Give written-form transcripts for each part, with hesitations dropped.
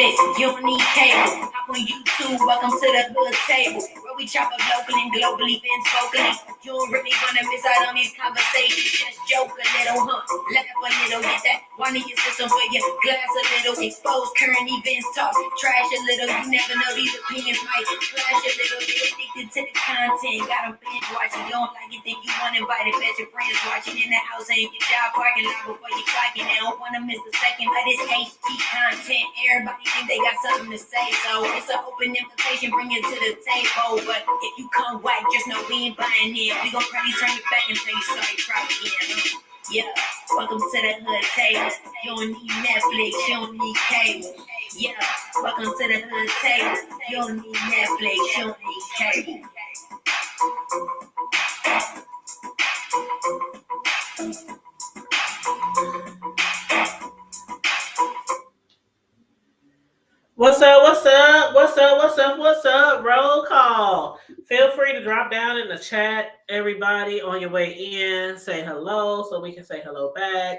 Netflix, you don't need cable. Hop on YouTube, welcome to the hood table, where we chop up local and global events vocally. You don't really wanna miss out on these conversations. Just joke a little, laugh a little, get that one in your system for your glass a little. Expose current events, talk trash a little. You never know, these opinions might flash a little. Get addicted to the content, got them binge watching. You don't like it, then you want invited, bet your friends watching in the house and your job parking lot before you clocking. They don't wanna miss a second, but it's HD content. Everybody think they got something to say, so it's an open invitation, bring it to the table. But if you come whack, just know we ain't buying in. We gon' probably turn you back and tell you sorry, try again. Yeah, welcome to the hood table. You don't need Netflix, you don't need cable. Yeah, welcome to the hood table. You don't need Netflix, you don't need cable. What's up? What's up? What's up? What's up? What's up? Roll call. Feel free to drop down in the chat, everybody, on your way in. Say hello so we can say hello back.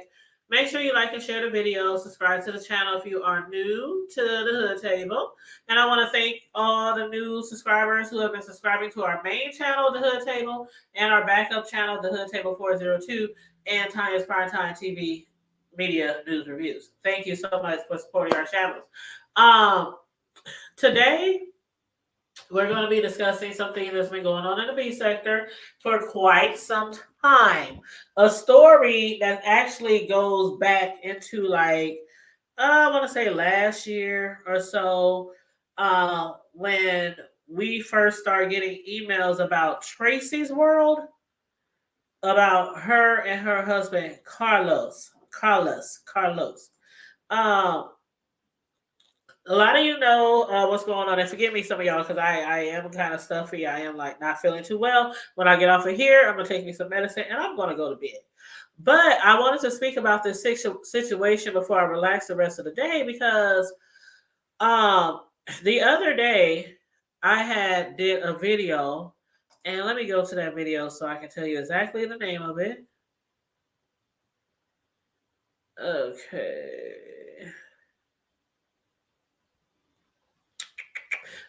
Make sure you like and share the video. Subscribe to the channel if you are new to the Hood Table. And I want to thank all the new subscribers who have been subscribing to our main channel, the Hood Table, and our backup channel, the Hood Table 402, and Tanya's PrimeTime TV Media News Reviews. Thank you so much for supporting our channels. Today, we're going to be discussing something that's been going on in the B sector for quite some time. A story that actually goes back into I want to say last year or so, when we first started getting emails about Tracie's world, about her and her husband, Carlos. A lot of you know what's going on, and forgive me, some of y'all, because I am kind of stuffy. I am not feeling too well. When I get off of here, I'm gonna take me some medicine, and I'm gonna go to bed. But I wanted to speak about this situation before I relax the rest of the day, because the other day I did a video, and let me go to that video so I can tell you exactly the name of it.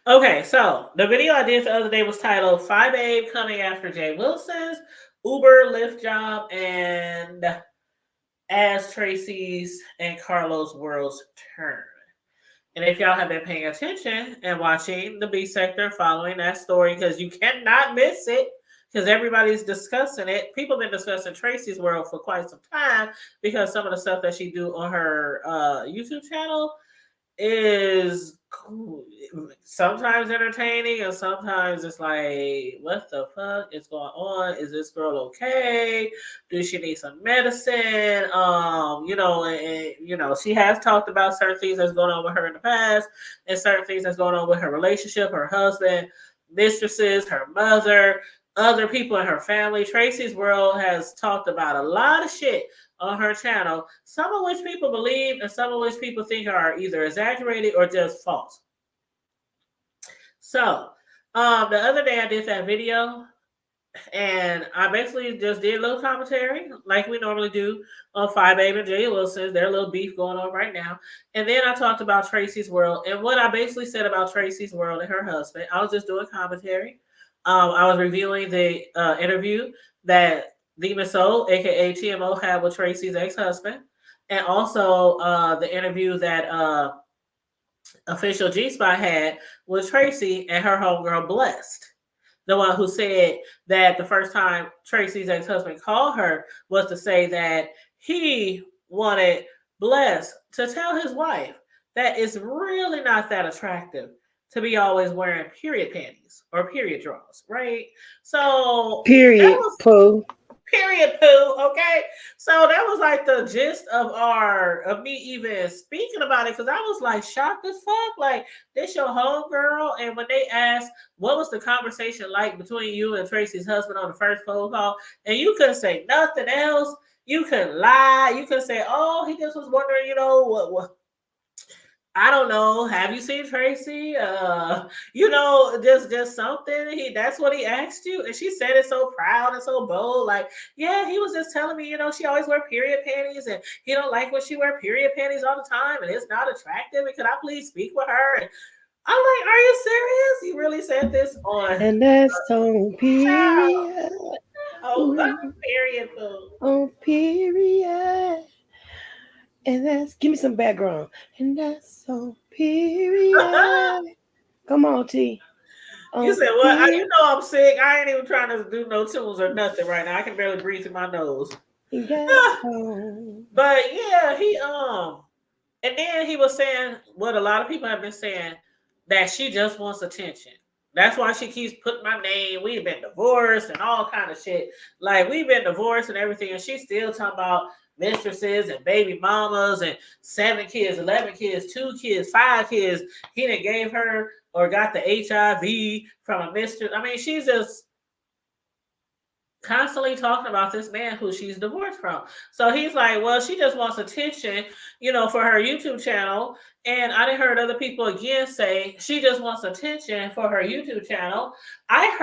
Okay, so the video I did the other day was titled "Fi Babe Coming After Jay Wilson's Uber Lyft Job and as Tracie's and Carlos' Worlds Turn." And if y'all have been paying attention and watching the B sector, following that story, because you cannot miss it, because everybody's discussing it. People have been discussing Tracie's world for quite some time, because some of the stuff that she do on her YouTube channel is sometimes entertaining, and sometimes it's like, what the fuck is going on? Is this girl okay? Does she need some medicine? She has talked about certain things that's going on with her in the past, and certain things that's going on with her relationship, her husband, mistresses, her mother, other people in her family. Tracie's world has talked about a lot of shit on her channel, some of which people believe and some of which people think are either exaggerated or just false. So, the other day I did that video, and I basically just did a little commentary like we normally do on Fi Babe and Jay Wilson's. There's a little beef going on right now. And then I talked about Tracie's world, and what I basically said about Tracie's world and her husband. I was just doing commentary. I was reviewing the interview that Demon Soul, aka TMO, had with Tracie's ex-husband, and also the interview that Official G-Spot had with Tracie and her homegirl Blessed, the one who said that the first time Tracie's ex-husband called her was to say that he wanted Blessed to tell his wife that it's really not that attractive to be always wearing period panties or period drawers, right? So period poo. Period poo. Okay. So that was like the gist of me even speaking about it, because I was shocked as fuck. Like, this your homegirl. And when they asked what was the conversation like between you and Tracie's husband on the first phone call, and you couldn't say nothing else. You couldn't lie. You couldn't say, oh, he just was wondering, what. I don't know. Have you seen Tracie? Just something. That's what he asked you, and she said it so proud and so bold. Like, yeah, he was just telling me, she always wear period panties, and he don't like when she wear period panties all the time, and it's not attractive. And could I please speak with her? And I'm like, are you serious? You really said this on And that's on child? period. Oh, Ooh, period food. on period. And that's give me some background. And that's on period. Come on, T. You On said what? period. You know I'm sick. I ain't even trying to do no tunes or nothing right now. I can barely breathe through my nose. And that's on. But yeah, and then he was saying what a lot of people have been saying, that she just wants attention. That's why she keeps putting my name. We've been divorced and all kind of shit. Like, we've been divorced and everything, and she's still talking about mistresses and baby mamas and 7 kids, 11 kids, 2 kids, 5 kids. He done gave her or got the HIV from a mistress. I mean, she's just constantly talking about this man who she's divorced from. So he's like, well, she just wants attention, for her YouTube channel. And I didn't heard other people again say she just wants attention for her YouTube channel. I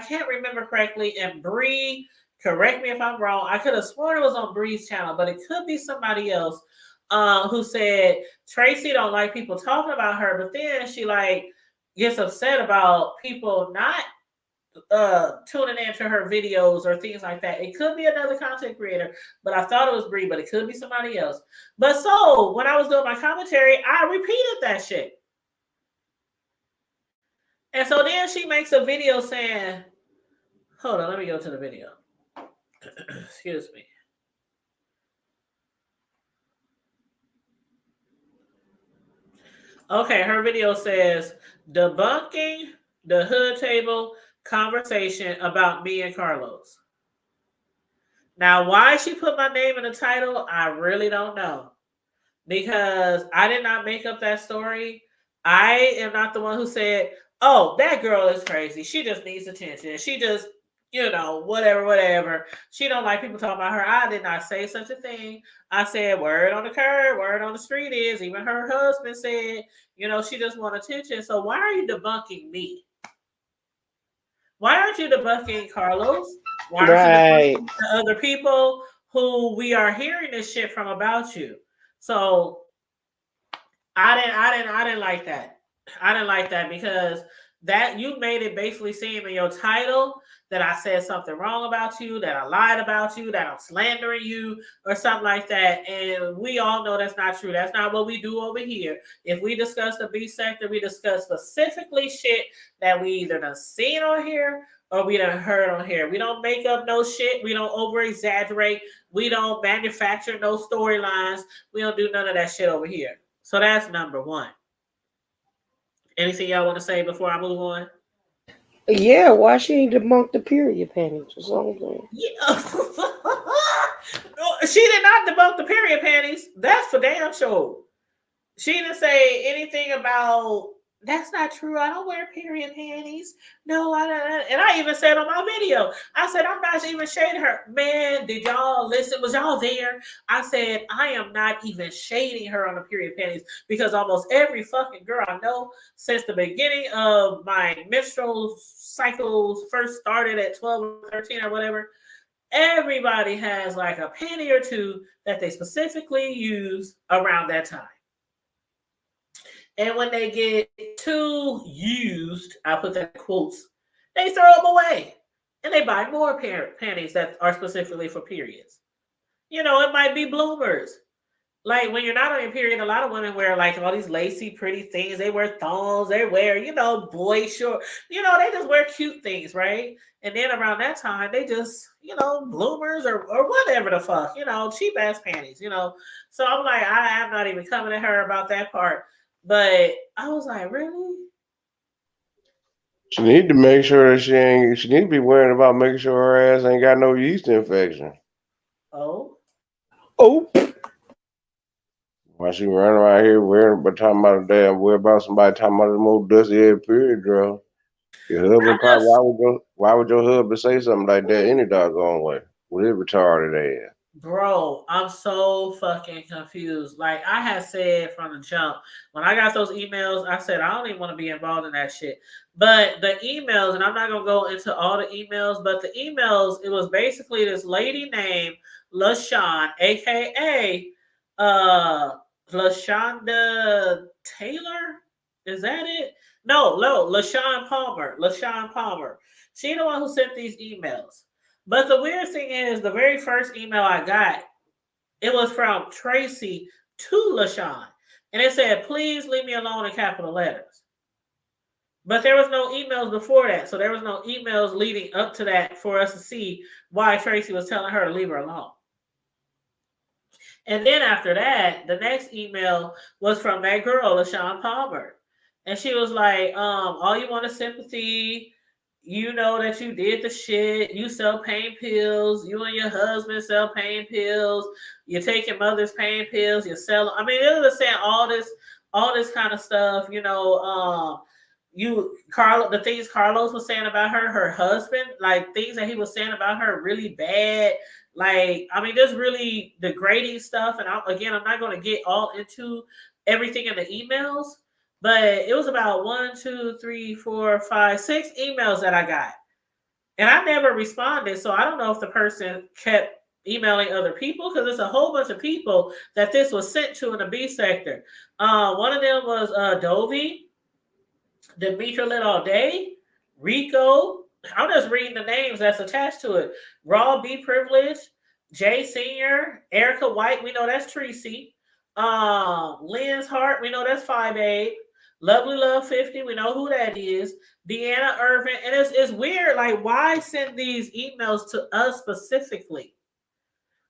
can't remember correctly, and Bree, correct me if I'm wrong. I could have sworn it was on Bree's channel, but it could be somebody else who said Tracie don't like people talking about her, but then she like gets upset about people not tuning into her videos or things like that. It could be another content creator, but I thought it was Bree, but it could be somebody else. But so when I was doing my commentary, I repeated that shit. And so then she makes a video saying, hold on, let me go to the video. Excuse me. Okay, her video says, debunking the hood table conversation about me and Carlos. Now, why she put my name in the title, I really don't know. Because I did not make up that story. I am not the one who said, oh, that girl is crazy. She just needs attention. She just, whatever. She don't like people talking about her. I did not say such a thing. I said, word on the curb, word on the street is, even her husband said, she just want attention. So why are you debunking me? Why aren't you debunking Carlos? Why aren't you Right. debunking the other people who we are hearing this shit from about you? So I didn't like that. I didn't like that because that you made it basically seem in your title that I said something wrong about you, that I lied about you, that I'm slandering you, or something like that. And we all know that's not true. That's not what we do over here. If we discuss the B sector, we discuss specifically shit that we either done seen on here or we done heard on here. We don't make up no shit. We don't over exaggerate. We don't manufacture no storylines. We don't do none of that shit over here. So that's number one. Anything y'all want to say before I move on? Yeah, why she ain't debunked the period panties or something? Yeah. She did not debunk the period panties. That's for damn sure. She didn't say anything about that's not true. I don't wear period panties. No, I don't. And I even said on my video, I said, I'm not even shading her. Man, did y'all listen? Was y'all there? I said, I am not even shading her on the period panties because almost every fucking girl I know since the beginning of my menstrual cycles first started at 12 or 13 or whatever, everybody has like a panty or two that they specifically use around that time. And when they get too used, I put that in quotes, they throw them away. And they buy more panties that are specifically for periods. It might be bloomers. Like when you're not on your period, a lot of women wear like all these lacy, pretty things. They wear thongs. They wear, boy short. They just wear cute things, right? And then around that time, they just, bloomers or whatever the fuck, cheap ass panties, So I'm like, I am not even coming at her about that part. But I was like, really? She need to make sure that she need to be worrying about making sure her ass ain't got no yeast infection. Oh. Oh, Why she running around here wearing but talking about a damn worry about somebody talking about the most dusty head period girl. Your husband I probably just, why would your husband say something like that any doggone way with his retarded ass? Bro, I'm so fucking confused. Like I had said from the jump, when I got those emails, I said I don't even want to be involved in that shit. But the emails, and I'm not gonna go into all the emails, but the emails, it was basically this lady named LaShawn, aka LaShonda Taylor. Is that it? No, LaShawn Palmer. LaShawn Palmer. She the one who sent these emails. But the weird thing is, the very first email I got, it was from Tracie to LaShawn. And it said, please leave me alone in capital letters. But there was no emails before that. So there was no emails leading up to that for us to see why Tracie was telling her to leave her alone. And then after that, the next email was from that girl, LaShawn Palmer. And she was like, all you want is sympathy. You know that you did the shit. You sell pain pills. You and your husband sell pain pills. You're taking mother's pain pills. You're selling. I mean, it was saying all this kind of stuff. You know, the things Carlos was saying about her husband, like things that he was saying about her really bad. Like, I mean, just really degrading stuff. And I'm not going to get all into everything in the emails. But it was about 1, 2, 3, 4, 5, 6 emails that I got. And I never responded. So I don't know if the person kept emailing other people, because there's a whole bunch of people that this was sent to in the B sector. One of them was Dovey, Demetra Lit All Day, Rico. I'm just reading the names that's attached to it. Raw B Privilege, Jay Senior, Erica White, we know that's Tracie. Lynn's Hart, we know that's 5A. Lovely Love 50, we know who that is. Deanna Irvin. And it's weird, like, why send these emails to us specifically?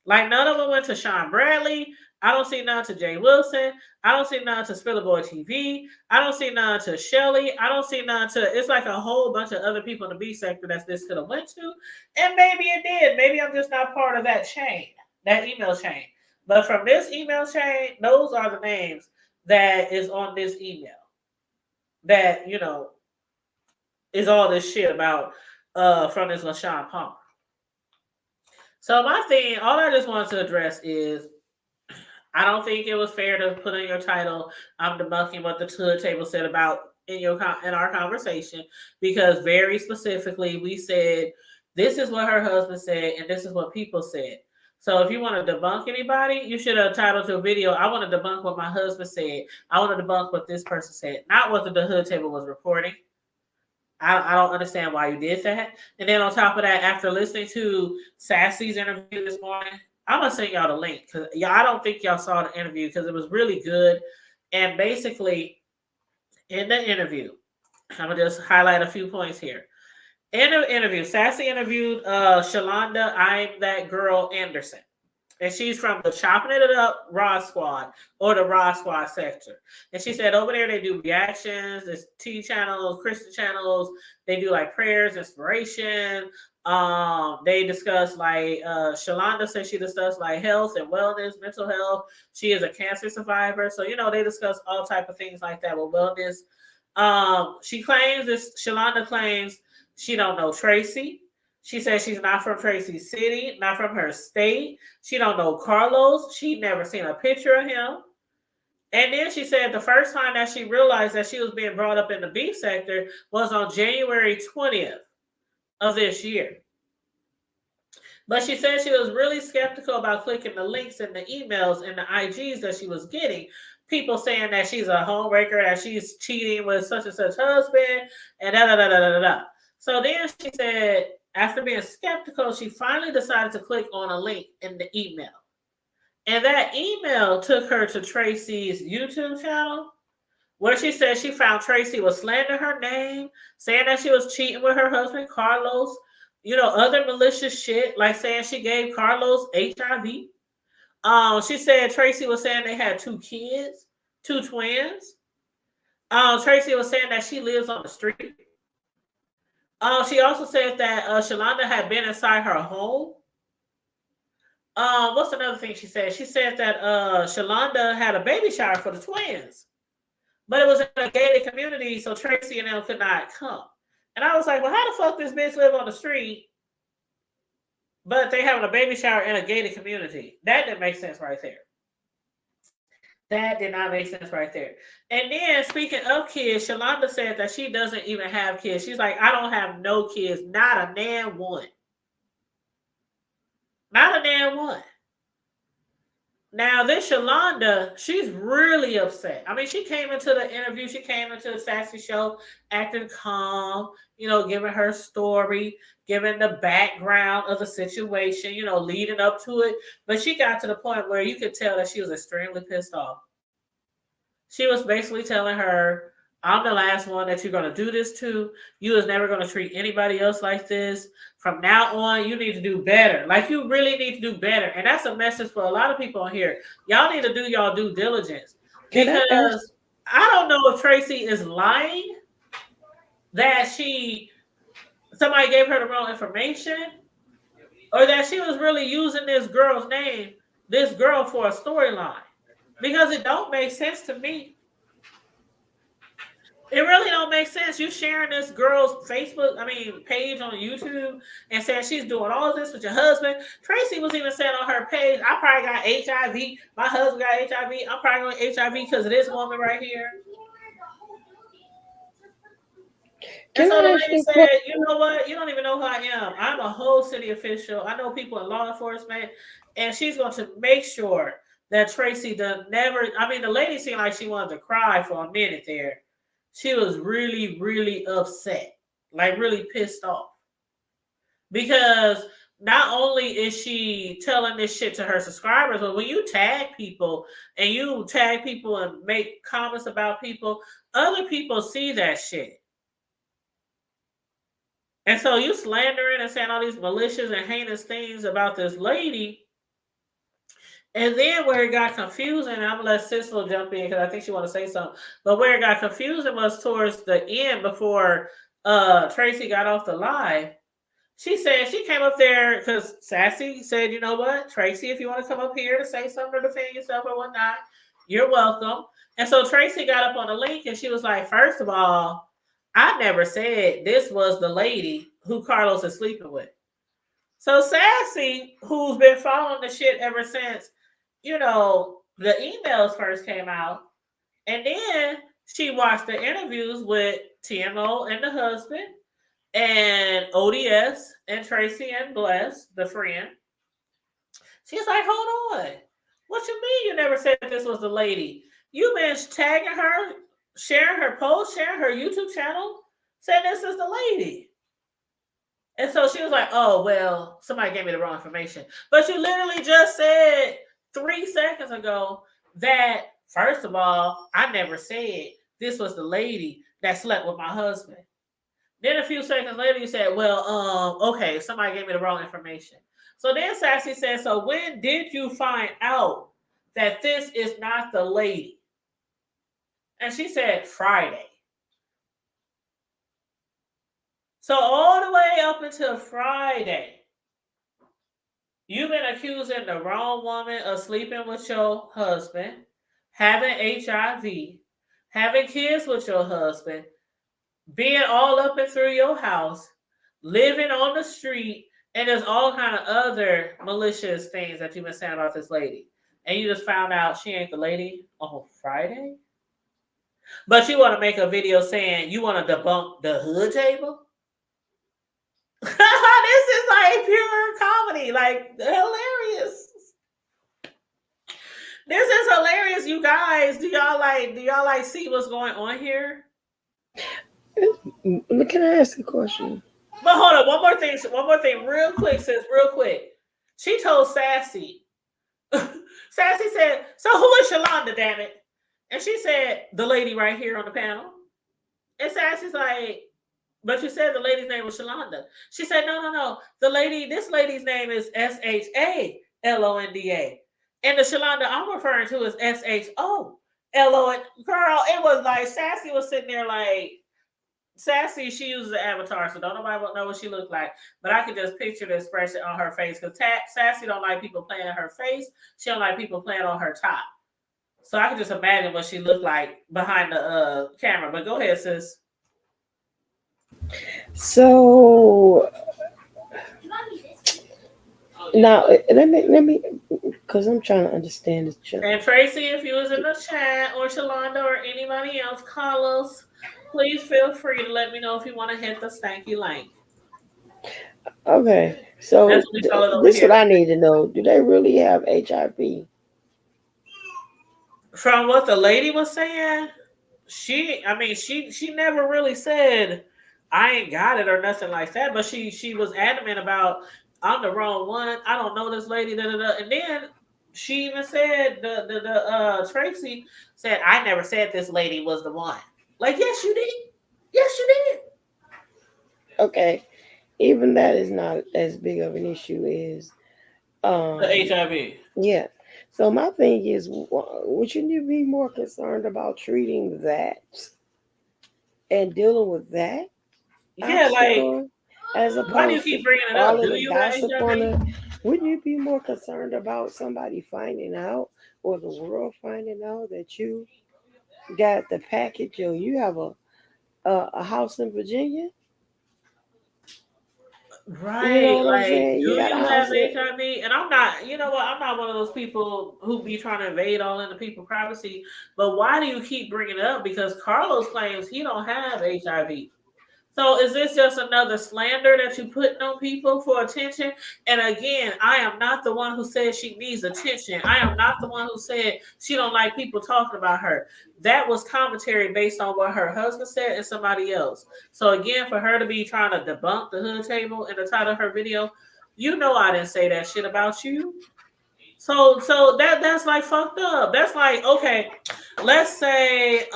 Like, none of them went to Sean Bradley. I don't see none to Jay Wilson. I don't see none to Spiller Boy TV. I don't see none to Shelly. I don't see none to, it's like a whole bunch of other people in the B sector that this could have went to. And maybe it did. Maybe I'm just not part of that chain, that email chain. But from this email chain, those are the names that is on this email. That, you know, is all this shit about from this LaShawn Palmer. So my thing, all I just wanted to address is, I don't think it was fair to put in your title, I'm debunking what the hood table said about in our conversation, because very specifically we said this is what her husband said and this is what people said. So if you want to debunk anybody, you should have titled your video, I want to debunk what my husband said. I want to debunk what this person said, not what the hood table was reporting. I don't understand why you did that. And then on top of that, after listening to Sassy's interview this morning, I'm going to send y'all the link, because I don't think y'all saw the interview, because it was really good. And basically, in the interview, I'm going to just highlight a few points here. In the interview, Sassy interviewed Shalonda, I'm That Girl Anderson. And she's from the Chopping It Up Raw Squad, or the Raw Squad sector. And she said over there they do reactions, there's T channels, Christian channels. They do like prayers, inspiration. They discuss like Shalonda said she discussed like health and wellness, mental health. She is a cancer survivor, so you know they discuss all type of things like that with wellness. Shalonda claims she don't know Tracie. She says she's not from Tracy City, not from her state. She don't know Carlos. She never seen a picture of him. And then she said the first time that she realized that she was being brought up in the B sector was on January 20th of this year. But she said she was really skeptical about clicking the links in the emails and the IGs that she was getting. People saying that she's a homewrecker, that she's cheating with such and such husband, and da-da-da-da-da-da. So then she said, after being skeptical, she finally decided to click on a link in the email. And that email took her to Tracie's YouTube channel, where she said she found Tracie was slandering her name, saying that she was cheating with her husband, Carlos, you know, other malicious shit, like saying she gave Carlos HIV. She said Tracie was saying they had 2 kids, 2 twins. Tracie was saying that she lives on the street. She also said that Shalonda had been inside her home. What's another thing she said? She said that Shalonda had a baby shower for the twins, but it was in a gated community, so Tracie and them could not come. And I was like, well, how the fuck this bitch live on the street but they having a baby shower in a gated community. That didn't make sense right there. That did not make sense right there. And then speaking of kids, Shalonda said that she doesn't even have kids. She's like, I don't have no kids, not a damn one. Not a damn one. Now, this Shalonda, she's really upset. I mean, she came into the interview, she came into the Sassy show acting calm, giving her story, giving the background of the situation, leading up to it. But she got to the point where you could tell that she was extremely pissed off. She was basically telling her, I'm the last one that you're going to do this to. You is never going to treat anybody else like this. From now on, you need to do better. Like, you really need to do better. And that's a message for a lot of people on here. Y'all need to do y'all due diligence. Because I don't know if Tracie is lying that somebody gave her the wrong information, or that she was really using this girl for a storyline. Because it don't make sense to me. It really don't make sense. You sharing this girl's page on YouTube and saying she's doing all this with your husband. Tracie was even saying on her page, I probably got HIV. My husband got HIV. I'm probably going HIV because of this woman right here. And so the lady said, you know what? You don't even know who I am. I'm a whole city official. I know people in law enforcement. And she's going to make sure that Tracie does never. I mean, the lady seemed like she wanted to cry for a minute there. She was really, really upset, like really pissed off. Because not only is she telling this shit to her subscribers, but when you tag people and make comments about people, other people see that shit. And so you slandering and saying all these malicious and heinous things about this lady. And then where it got confusing, I'm going to let Cicely jump in because I think she want to say something. But where it got confusing was towards the end before Tracie got off the live. She said she came up there because Sassy said, you know what, Tracie, if you want to come up here to say something to defend yourself or whatnot, you're welcome. And so Tracie got up on the link and she was like, first of all, I never said this was the lady who Carlos is sleeping with. So Sassy, who's been following the shit ever since, the emails first came out, and then she watched the interviews with TMO and the husband, and ODS and Tracie and Bless, the friend. She's like, hold on. What you mean you never said this was the lady? You been tagging her, sharing her post, sharing her YouTube channel, saying this is the lady. And so she was like, oh, well, somebody gave me the wrong information. But you literally just said 3 seconds ago that, first of all, I never said this was the lady that slept with my husband. Then a few seconds later, you said, well, okay, somebody gave me the wrong information. So then Sassy said, so when did you find out that this is not the lady? And she said, Friday. So all the way up until Friday, you've been accusing the wrong woman of sleeping with your husband, having HIV, having kids with your husband, being all up and through your house, living on the street, and there's all kind of other malicious things that you've been saying about this lady. And you just found out she ain't the lady on Friday? But you want to make a video saying you want to debunk the hood table? This is like pure comedy, like hilarious. This is hilarious, you guys. Do y'all like see what's going on here? Can I ask a question? But hold on, one more thing, real quick, sis, real quick. She told Sassy. Sassy said, so who is Shalonda, damn it? And she said, the lady right here on the panel. And Sassy's like, but you said the lady's name was Shalonda. She said, no. This lady's name is Shalonda. And the Shalonda I'm referring to is Shon. Girl, it was like Sassy was sitting there like, Sassy, she uses an avatar, so don't nobody know what she looked like. But I could just picture the expression on her face because Sassy don't like people playing in her face. She don't like people playing on her top. So I could just imagine what she looked like behind the camera. But go ahead, sis. So Now, let me, because I'm trying to understand this. And Tracie, if you was in the chat, or Shalonda, or anybody else, call us. Please feel free to let me know if you want to hit the stanky link. Okay, That's so what we call it over this is here. what I need to know. Do they really have HIV? From what the lady was saying, she never really said I ain't got it or nothing like that, but she was adamant about I'm the wrong one. I don't know this lady, da da da. And then she even said the Tracie said I never said this lady was the one. Like, yes, you did. Yes, you did. Okay, even that is not as big of an issue as The um HIV. yeah. So my thing is, would you be more concerned about treating that and dealing with that Yeah, like, obstacle as why do you opposed to keep bringing it all up? of Do the you have gossip on HIV? it? Wouldn't you be more concerned about somebody finding out or the world finding out that you got the package or you have a house in Virginia? You know Right. what I'm Like, saying? do You got a you house have in. HIV? And I'm not, you know what? I'm not one of those people who be trying to invade all into people's privacy. But why do you keep bringing it up? Because Carlos claims he don't have HIV. So is this just another slander that you putting on people for attention? And again, I am not the one who said she needs attention. I am not the one who said she don't like people talking about her. That was commentary based on what her husband said and somebody else. So again, for her to be trying to debunk the hood table in the title of her video, you know I didn't say that shit about you. So that's like fucked up. That's like, okay, let's say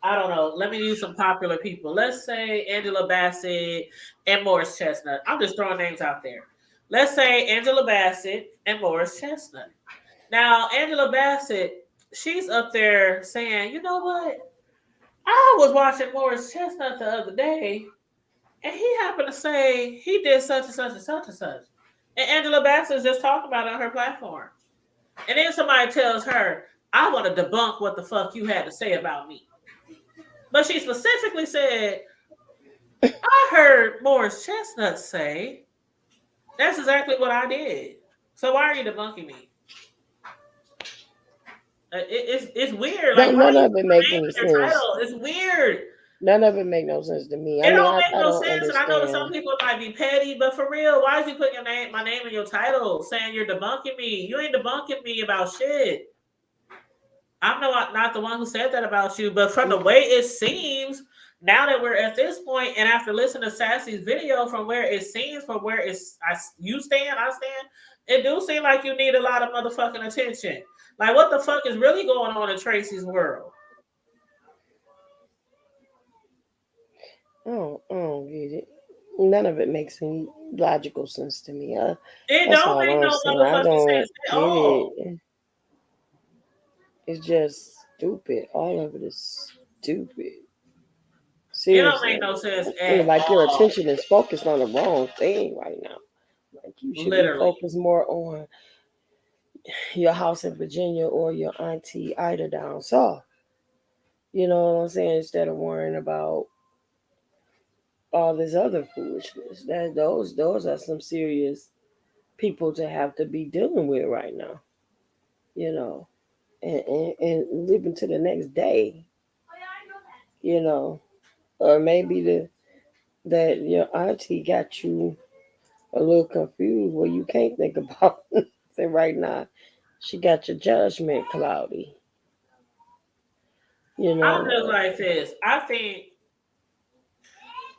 I don't know. Let me use some popular people. Let's say Angela Bassett and Morris Chestnut. I'm just throwing names out there. Let's say Angela Bassett and Morris Chestnut. Now, Angela Bassett, she's up there saying, you know what? I was watching Morris Chestnut the other day, and he happened to say he did such and such and such and such. And Angela Bassett is just talking about it on her platform. And then somebody tells her, I want to debunk what the fuck you had to say about me. But she specifically said, I heard Morris Chestnut say that's exactly what I did. So why are you debunking me? It's weird. Like, Don't why none do you of put it my make name any in your sense. title? It's weird. None of it make no sense to me. I It mean, don't I, make I no don't sense. And I know that some understand. people might be petty, but for real, why is you putting my name in your title saying you're debunking me? You ain't debunking me about shit. I'm not the one who said that about you, but from the way it seems, now that we're at this point, and after listening to Sassy's video, from where it seems, from where you stand, I stand, it do seem like you need a lot of motherfucking attention. Like, what the fuck is really going on in Tracie's world? I don't get it. None of it makes any logical sense to me. It That's don't all make I'm no saying. I motherfucking don't sense at get all. it. It's just stupid. All of it is stupid. It don't make Seriously. no sense I feel at like your all. attention is focused on the wrong thing right now. Like you should be Literally. focused more on your house in Virginia or your auntie Ida down south. You know what I'm saying? Instead of worrying about all this other foolishness. That those are some serious people to have to be dealing with right now. You know, and living to the next day. You know, or maybe that your auntie got you a little confused where you can't think about it right now. She got your judgment cloudy. You I'm just know, like this. I think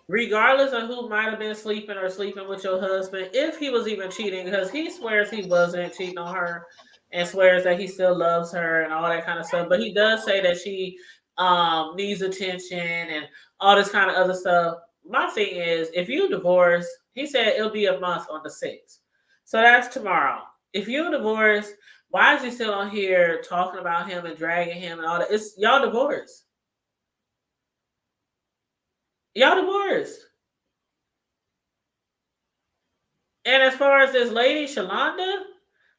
regardless of who might have been sleeping or sleeping with your husband, if he was even cheating, because he swears he wasn't cheating on her and swears that he still loves her and all that kind of stuff. But he does say that she needs attention and all this kind of other stuff. My thing is, if you divorce, he said it'll be a month on the 6th. So that's tomorrow. If you divorce, why is he still on here talking about him and dragging him and all that? It's y'all divorced. Y'all divorced. And as far as this lady, Shalonda,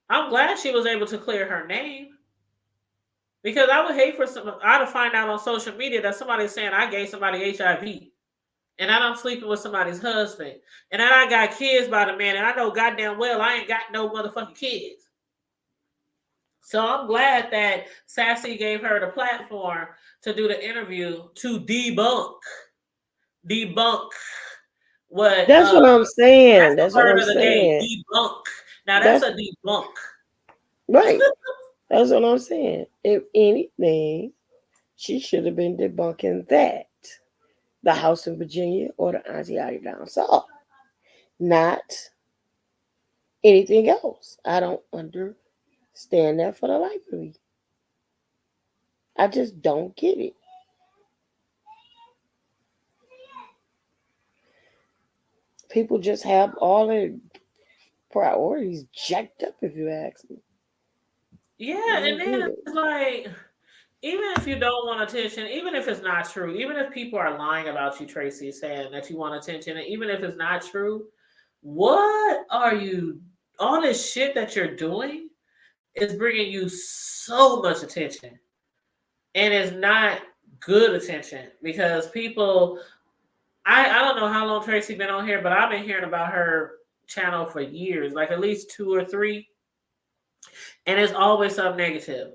I'm glad she was able to clear her name because I would hate for I to find out on social media that somebody's saying I gave somebody HIV. and I'm sleeping with somebody's husband, and then I got kids by the man, and I know goddamn well I ain't got no motherfucking kids. So I'm glad that Sassy gave her the platform to do the interview to debunk what That's what I'm that's saying. That's the what word I'm of the day, saying. debunk. Now that's That's a debunk. right. That's what I'm saying. If anything, she should have been debunking that. The house in Virginia or the auntie out down south. Not anything else. I don't understand that for the life of me. I just don't get it. People just have all their priorities jacked up, if you ask me. I Yeah, and don't then get it. it's like, even if you don't want attention, even if it's not true, even if people are lying about you, Tracie, saying that you want attention, and even if it's not true, what are you, all this shit that you're doing is bringing you so much attention. And it's not good attention because people, I don't know how long Tracie been on here, but I've been hearing about her channel for years, like at least 2 or 3, and it's always something negative.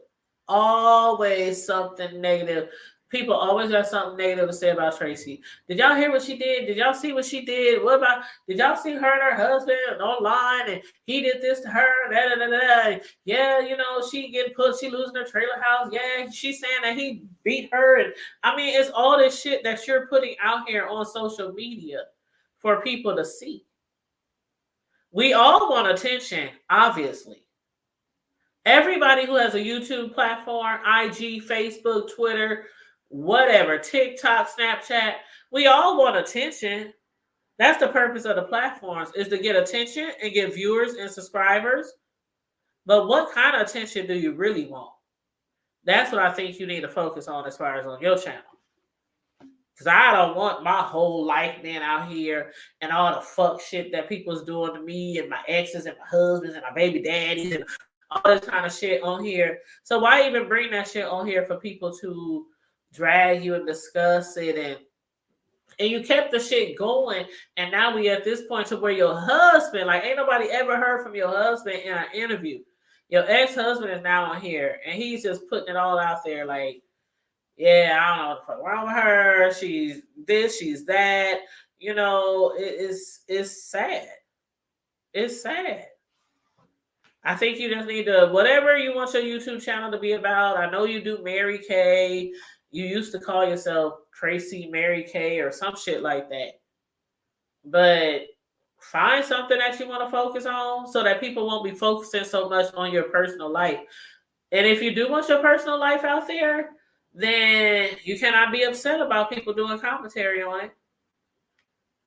Always something negative. People always got something negative to say about Tracie. Did y'all hear what she did? Did y'all see what she did? What about, did y'all see her and her husband online and he did this to her? Da, da, da, da. Yeah, you know, she getting put, she losing her trailer house. Yeah, she's saying that he beat her. And I mean, it's all this shit that you're putting out here on social media for people to see. We all want attention, obviously. Everybody who has a YouTube platform, IG, Facebook, Twitter, whatever, TikTok, Snapchat, we all want attention. That's the purpose of the platforms, is to get attention and get viewers and subscribers. But what kind of attention do you really want? That's what I think you need to focus on as far as on your channel. Because I don't want my whole life being out here and all the fuck shit that people's doing to me and my exes and my husbands and my baby daddies and all this kind of shit on here. So why even bring that shit on here for people to drag you and discuss it, and you kept the shit going, and now we at this point to where your husband, like, ain't nobody ever heard from your husband in an interview. Your ex-husband is now on here and he's just putting it all out there like, yeah, I don't know what the fuck wrong with her. She's this, she's that. You know, it's sad. It's sad. I think you just need to, whatever you want your YouTube channel to be about. I know you do Mary Kay. You used to call yourself Tracie Mary Kay or some shit like that. But find something that you want to focus on so that people won't be focusing so much on your personal life. And if you do want your personal life out there, then you cannot be upset about people doing commentary on it.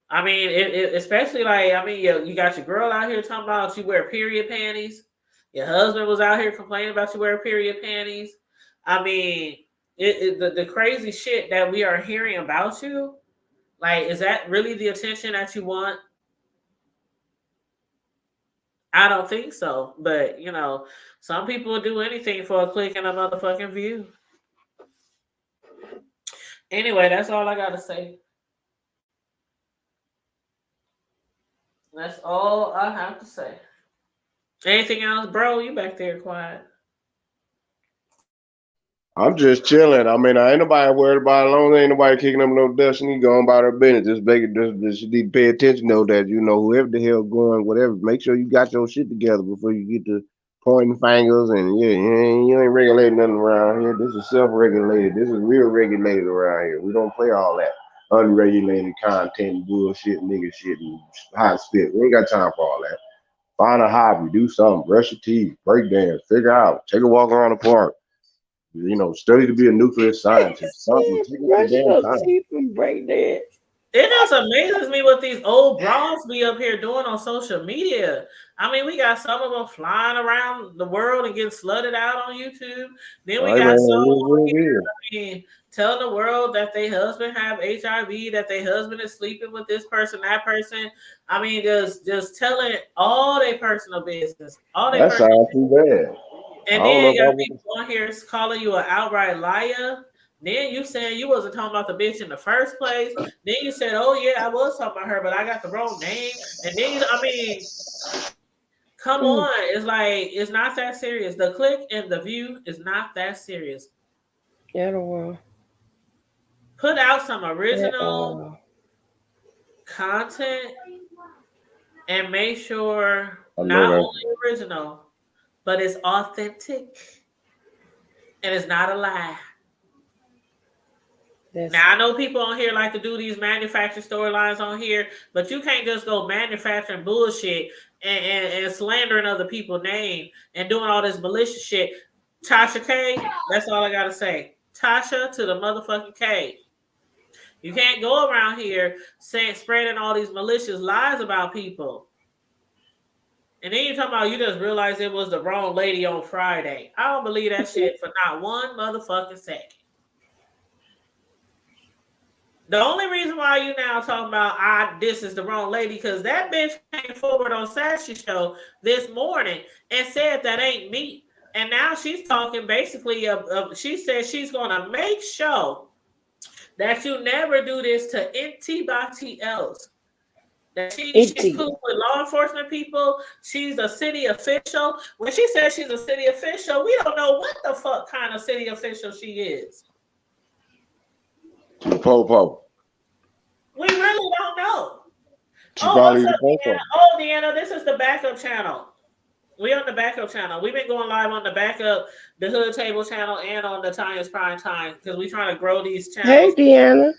I mean, especially like, I mean, you got your girl out here talking about you wear period panties. Your husband was out here complaining about you wear period panties. I mean, the crazy shit that we are hearing about you, like, is that really the attention that you want? I don't think so. But, you know, some people will do anything for a click and a motherfucking view. Anyway, that's all I got to say. That's all I have to say. Anything else, bro? You back there quiet. I'm just chilling. I mean, I ain't nobody worried about it. As long as ain't nobody kicking up no dust, she need to go on about her business. Just make it, just you need to pay attention, though, that, you know, whoever the hell going, whatever, make sure you got your shit together before you get to pointing fingers. And yeah, you ain't regulating nothing around here. This is self-regulated. This is real regulated around here. We don't play all that unregulated content, bullshit, nigga shit, and hot spit. We ain't got time for all that. Find a hobby, do something, brush your teeth, break dance, figure out, take a walk around the park. You know, study to be a nuclear scientist. Something. Take up your Brush damn your time. teeth and break dance. It just amazes me what these old bras be up here doing on social media. I mean, we got some of them flying around the world and getting slutted out on YouTube. Then we All right, man. got some It is on what it here, is. I mean, telling the world that their husband have HIV, that their husband is sleeping with this person, that person. I mean, just telling all their personal business, all their That personal sounds business. too bad. I And don't then know you if I got would. people on here calling you an outright liar. Then you said you wasn't talking about the bitch in the first place. Then you said, oh yeah, I was talking about her, but I got the wrong name. And then, I mean, come on. It's like, it's not that serious. The click and the view is not that serious. Yeah, the world. Put out some original content and make sure not only original, but it's authentic and it's not a lie. Now, I know people on here like to do these manufactured storylines on here, but you can't just go manufacturing bullshit and slandering other people's name and doing all this malicious shit. Tasha K, that's all I got to say. Tasha to the motherfucking K. You can't go around here spreading all these malicious lies about people. And then you're talking about you just realized it was the wrong lady on Friday. I don't believe that shit for not one motherfucking second. The only reason why you now talking about this is the wrong lady, because that bitch came forward on Sassy show this morning and said that ain't me. And now she's talking basically she said she's gonna make sure that you never do this to anybody else. That she's cool with law enforcement people. She's a city official. When she says she's a city official, we don't know what the fuck kind of city official she is. Po. We really don't know. She probably what's up, Deanna? Deanna, this is the backup channel. We on the backup channel. We've been going live on the backup, the Hood Table channel, and on the Tanya's Prime Time because we're trying to grow these channels. Hey, Deanna.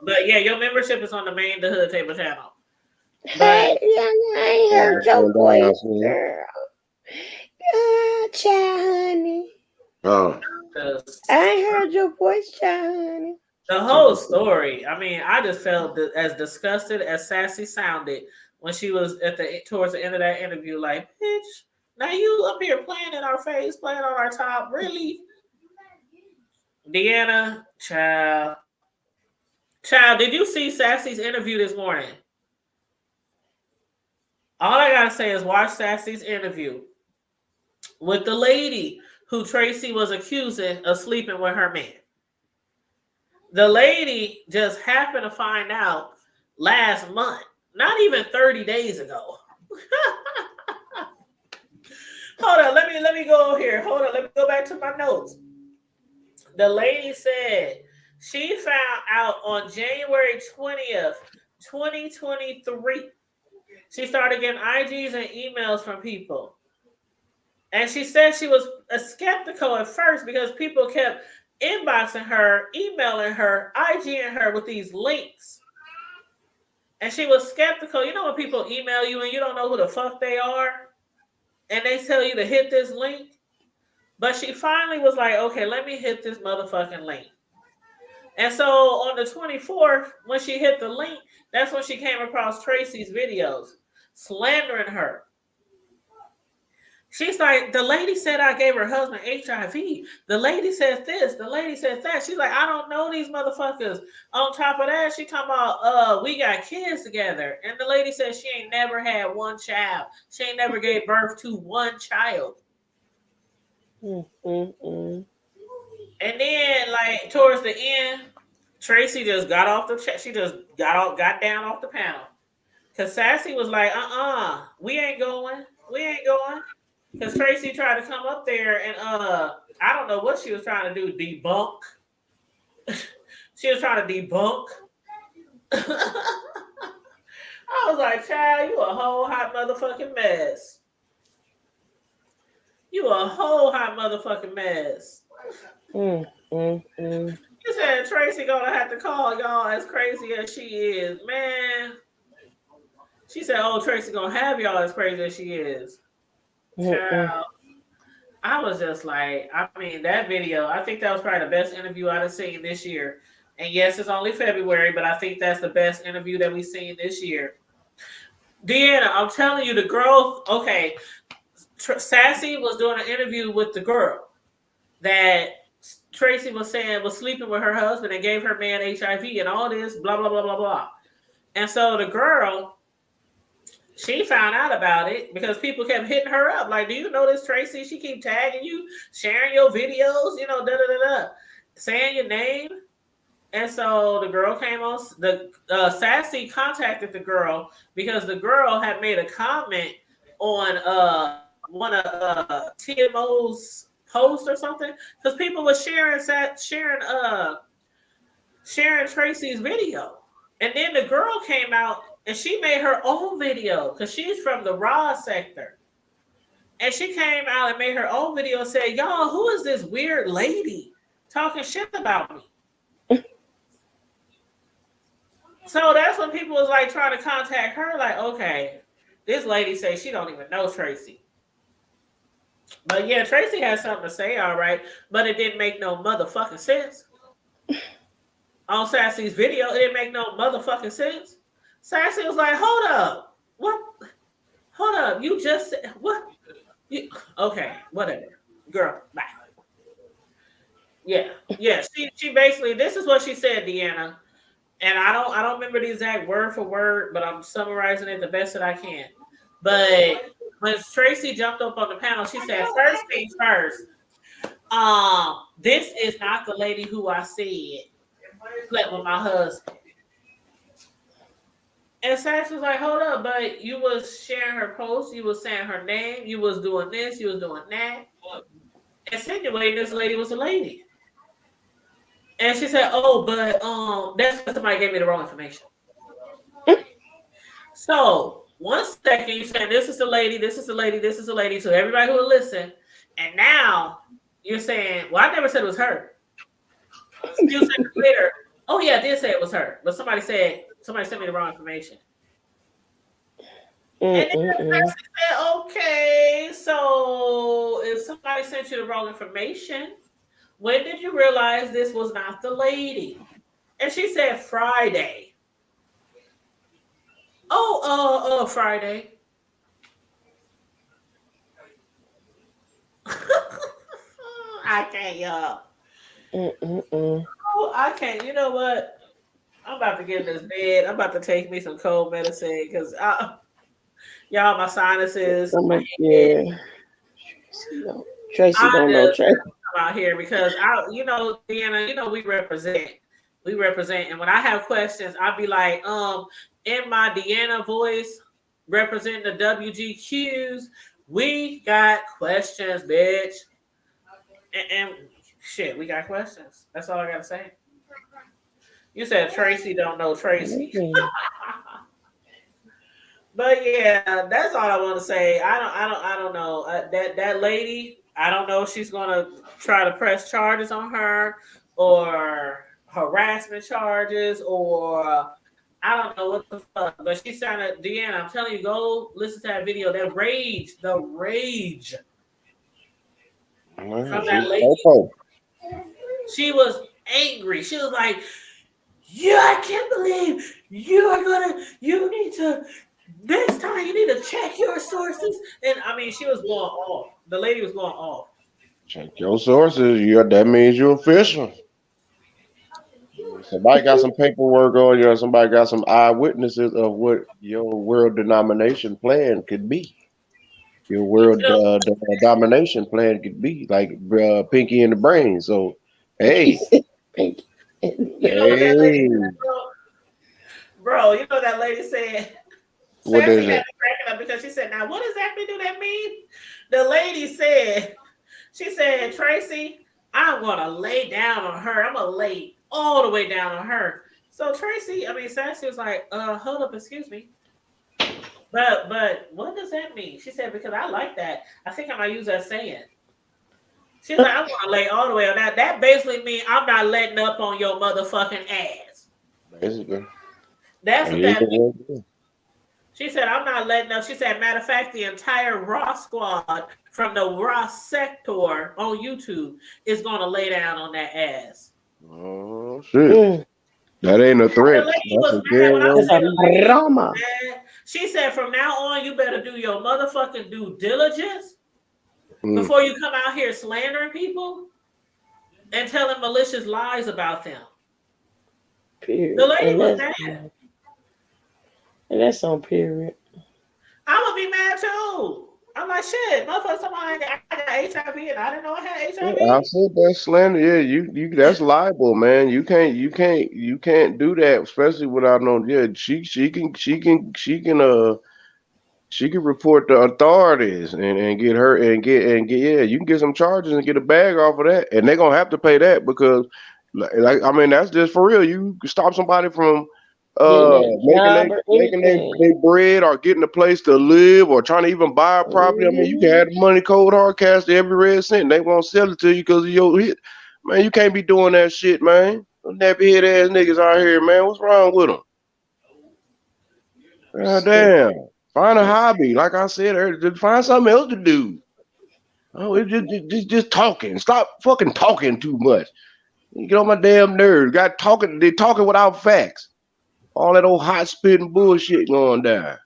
But yeah, your membership is on the main The Hood Table channel. Hey, Deanna, I ain't heard your voice, girl. Good child, honey. I ain't heard your voice, child, honey. The whole story. I mean, I just felt as disgusted as Sassy sounded when she was towards the end of that interview. Like, bitch, now you up here playing in our face, playing on our top, really? Deanna, child, did you see Sassy's interview this morning? All I gotta say is watch Sassy's interview with the lady who Tracie was accusing of sleeping with her man. The lady just happened to find out last month, not even 30 days ago. Hold on, let me go here. Hold on, let me go back to my notes. The lady said she found out on January 20th, 2023. She started getting IGs and emails from people. And she said she was skeptical at first because people kept inboxing her, emailing her, IGing her with these links. And she was skeptical. You know when people email you and you don't know who the fuck they are? And they tell you to hit this link? But she finally was like, okay, let me hit this motherfucking link. And so on the 24th, when she hit the link, that's when she came across Tracie's videos slandering her. She's like, the lady said I gave her husband HIV. The lady said this. The lady said that. She's like, I don't know these motherfuckers. On top of that, she talking about, we got kids together. And the lady said she ain't never had one child. She ain't never gave birth to one child. And then, like, towards the end, Tracie just got off the chat. She just got down off the panel. Because Sassy was like, we ain't going. We ain't going. Because Tracie tried to come up there and I don't know what she was trying to do, debunk. She was trying to debunk. I was like, child, you a whole hot motherfucking mess. You a whole hot motherfucking mess. You said Tracie gonna have to call y'all as crazy as she is. Man. She said, oh, Tracie gonna have y'all as crazy as she is. Child, I was just like, I mean, that video, I think that was probably the best interview I've seen this year. And yes, it's only February, but I think that's the best interview that we've seen this year. Deanna, I'm telling you, the girl, okay, Sassy was doing an interview with the girl that Tracie was saying was sleeping with her husband and gave her man HIV and all this, blah, blah, blah, blah, blah. And so the girl she found out about it because people kept hitting her up. Like, do you know this Tracie? She keep tagging you, sharing your videos, you know, saying your name. And so the girl came on. The Sassy contacted the girl because the girl had made a comment on one of TMO's posts or something because people were sharing Tracie's video. And then the girl came out and she made her own video because she's from the raw sector. And she came out and made her own video and said, y'all, who is this weird lady talking shit about me? So that's when people was like trying to contact her, like, okay, this lady says she don't even know Tracie. But yeah, Tracie had something to say, all right, but it didn't make no motherfucking sense. On Sassy's video, it didn't make no motherfucking sense. Sassy was like, hold up. What? Hold up. You just said, what? Okay, whatever. Girl, bye. Yeah. She basically, this is what she said, Deanna. And I don't remember the exact word for word, but I'm summarizing it the best that I can. But when Tracie jumped up on the panel, she said, first things first, this is not the lady who I said slept with my husband. And Sash was like, hold up, but you was sharing her posts, you was saying her name, you was doing this, you was doing that. Insinuating this lady was a lady. And she said, oh, but that's because somebody gave me the wrong information. So 1 second you saying this is the lady, this is the lady, this is the lady, so everybody who will listen. And now you're saying, well, I never said it was her. You said later, oh yeah, I did say it was her, but somebody sent me the wrong information. And then the person said, okay, so if somebody sent you the wrong information, when did you realize this was not the lady? And she said Friday. Oh, Friday. I can't, y'all. Oh, I can't. You know what? I'm about to get in this bed. I'm about to take me some cold medicine because y'all, my sinuses. Yeah. Tracie don't know Tracie. Out here because Deanna, we represent, and when I have questions, I'll be like, in my Deanna voice, representing the WGQs, we got questions, bitch, and shit, we got questions. That's all I gotta say. You said Tracie don't know Tracie. But yeah, that's all I want to say. I don't know that lady. I don't know if she's gonna try to press charges on her or harassment charges or I don't know what the fuck. But she sounded Deanna. I'm telling you, go listen to that video. That rage, the rage from that lady. She was angry. She was like, "Yeah, I can't believe you need to." Next time you need to check your sources. And I mean, she was going off. The lady was going off. Check your sources. That means you're official. Somebody got some paperwork on you, or somebody got some eyewitnesses of what your world domination plan could be. Your world domination plan could be like Pinky and the Brain. So, hey. Pinky. You know what that lady said, bro? You know that lady said, what Sassy is had it? to crack it up because she said, now what exactly do that mean? The lady said, she said, Tracie, I'm going to lay down on her. I'm going to lay all the way down on her. So Sassy was like, hold up, excuse me. But what does that mean? She said, because I like that. I think I might use that saying. She's like, I'm going to lay all the way on that. That basically means I'm not letting up on your motherfucking ass. Basically. That's what that means. She said, I'm not letting up. She said, matter of fact, the entire Raw squad from the Raw sector on YouTube is going to lay down on that ass. Oh, shit. That ain't a threat. That's a drama. She said, from now on, you better do your motherfucking due diligence before you come out here slandering people and telling malicious lies about them. Period. The lady was mad. And that's on period. I would be mad too. I'm like, shit, motherfucker, somebody I got HIV and I didn't know I had Yeah, HIV. I said that's slander. Yeah, you that's liable, man. You can't do that, especially without no. Yeah, she can report the authorities and get her and get yeah. You can get some charges and get a bag off of that, and they're gonna have to pay that because, like I mean, that's just for real. You stop somebody from Getting that making job or anything. they bread or getting a place to live or trying to even buy a property. I mean, you can Mhm. have the money cold hard cash to every red cent. They won't sell it to you because of your hit. Man, you can't be doing that shit, man. Them nappy head ass niggas out here, man. What's wrong with them? God damn. Stupid. Find a That's hobby. Like I said earlier, just find something else to do. Oh, it's just talking. Stop fucking talking too much. You get on my damn nerves. Got talking. They talking without facts. All that old hot spitting bullshit going down.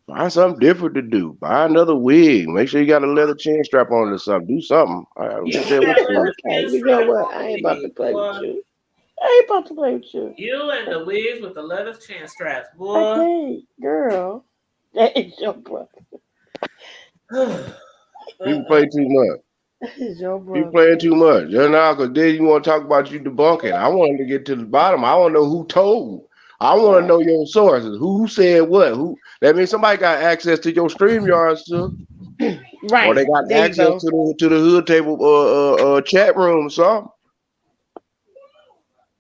Find something different to do. Buy another wig. Make sure you got a leather chin strap on or something. Do something. You Get and that with that you. leather okay. chin You know strap what? I on ain't about to me, play with boy. you. I ain't about to play with you. You and the wigs with the leather chin straps, I boy. can't, girl. That is your brother. People play too much. That is your You brother. playing too much. Just now, because then you want to talk about you debunking. I want to get to the bottom. I want to know who told. I want to Right. know your sources. Who said what? Who? That means somebody got access to your stream yards too, or Right. they got There you access go. to the hood table chat room or something.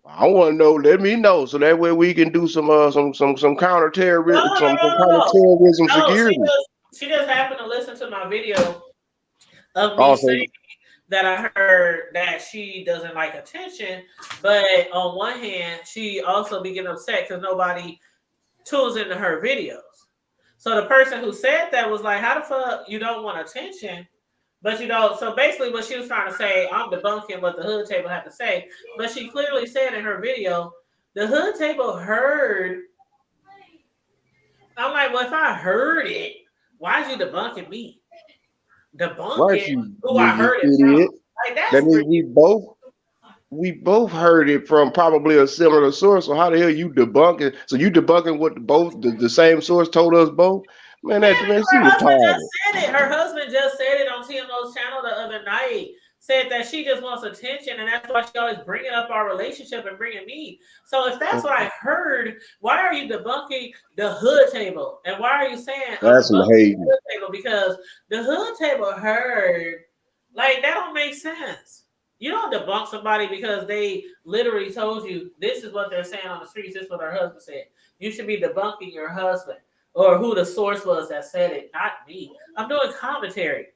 I want to know. Let me know so that way we can do some counter No, terrorism, no, some no, no, counter no. terrorism No, security. she just happened to listen to my video of me Also, saying that I heard that she doesn't like attention, but on one hand, she also be getting upset because nobody tunes into her videos. So the person who said that was like, "How the fuck you don't want attention?" But you know, so basically what she was trying to say, I'm debunking what the hood table had to say. But she clearly said in her video, the hood table heard. I'm like, well, if I heard it, why is you debunking me? right, Debunking you who I you heard it from. idiot. Like that's That means we both heard it from probably a similar source. So how the hell you debunking? So you debunking what the same source told us both? Man, yeah, that man, because she her husband just retarded. said it. Her husband just said it on TMO's channel the other night. Said that she just wants attention, and that's why she always bringing up our relationship and bringing me. So if that's what I heard, why are you debunking the hood table? And why are you saying I'm That's some debunking the hating. hood table? Because the hood table heard, like that don't make sense. You don't debunk somebody because they literally told you this is what they're saying on the streets. This is what her husband said. You should be debunking your husband or who the source was that said it, not me. I'm doing commentary.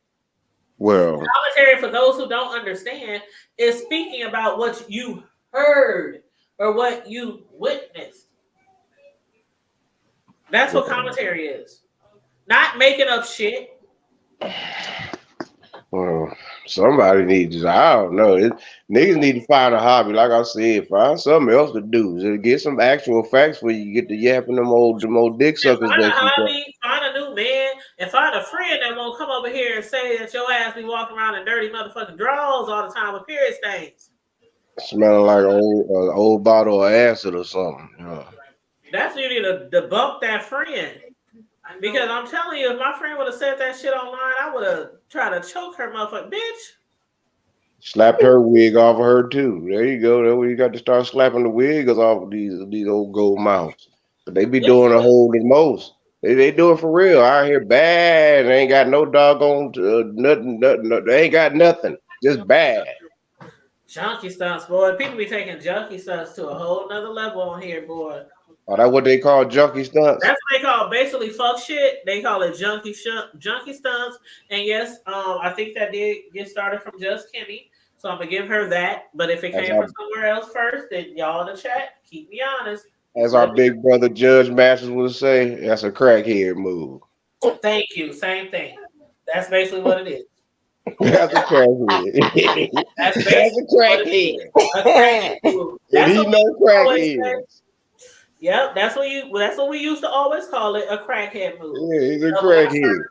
Well, Commentary, for those who don't understand, is speaking about what you heard or what you witnessed. That's what commentary is. Not making up shit. well, somebody needs. I don't know. Niggas need to find a hobby. Like I said, find something else to do. Just get some actual facts where you get to yapping them old dick And suckers find a that you got. hobby, find a new man, and find a friend that won't come over here and say that your ass be walking around in dirty motherfucking drawers all the time with period stains. Smelling like old bottle of acid or something. Yeah. That's when you need to debunk that friend. Because I'm telling you, if my friend would have said that shit online, I would have tried to choke her motherfucker. Bitch, Slapped her wig off of her too. There you go. That's where you got to start slapping the wigs off of these old gold mouths. But they be that's doing a what whole the most. They do it for real. I hear bad. They ain't got no doggone nothing. They ain't got nothing. Just bad. junkie stunts, boy. People be taking junkie stunts to a whole nother level on here, boy. Oh, that what they call junkie stunts. That's what they call basically fuck shit. They call it junkie stunts. And yes, I think that did get started from Just Kimmy. So I'm gonna give her that. But if it As came our from somewhere else first, then y'all in the chat, keep me honest. as our Let me big brother Judge Masters would say, that's a crackhead move. know. Thank you. Same thing. That's basically what it is. That's a crackhead. That's That's basically a what it crackhead. is. A crackhead move. And That's he what we no always say. crackheads. Yep, that's what we used to always call it, a crackhead move. Yeah, he's a So crackhead.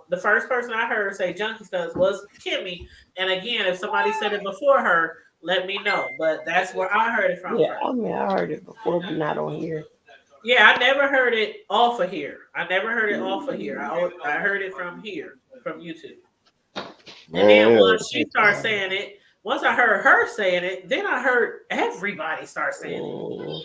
the first person I heard say junkie stunts was Kimmy. And again, if somebody said it before her, let me know. But that's where I heard it from Yeah, first. I mean, I heard it before, but not on here. Yeah, I never heard it off of here. I never heard it off of here. I heard it from here, from YouTube. And then Man, once she started saying it, once I heard her saying it, then I heard everybody start saying it. Mm.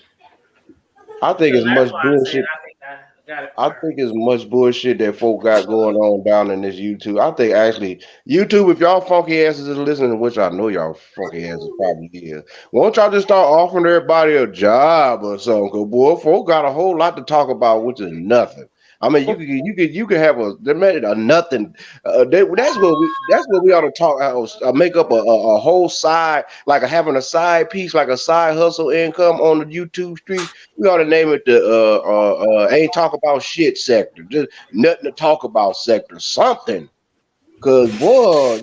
I think So it's that's much why I said bullshit. I think I got it I from her. think it's much bullshit that folk got going on down in this YouTube. I think actually YouTube, if y'all funky asses is listening, which I know y'all funky asses probably is, why don't y'all just start offering everybody a job or something? Cause boy, folk got a whole lot to talk about, which is nothing. I mean, you could have a nothing. That's what we ought to talk. Make up a whole side, like having a side piece, like a side hustle income on the YouTube street. We ought to name it the ain't talk about shit sector. Just nothing to talk about sector. Something. Cause boy,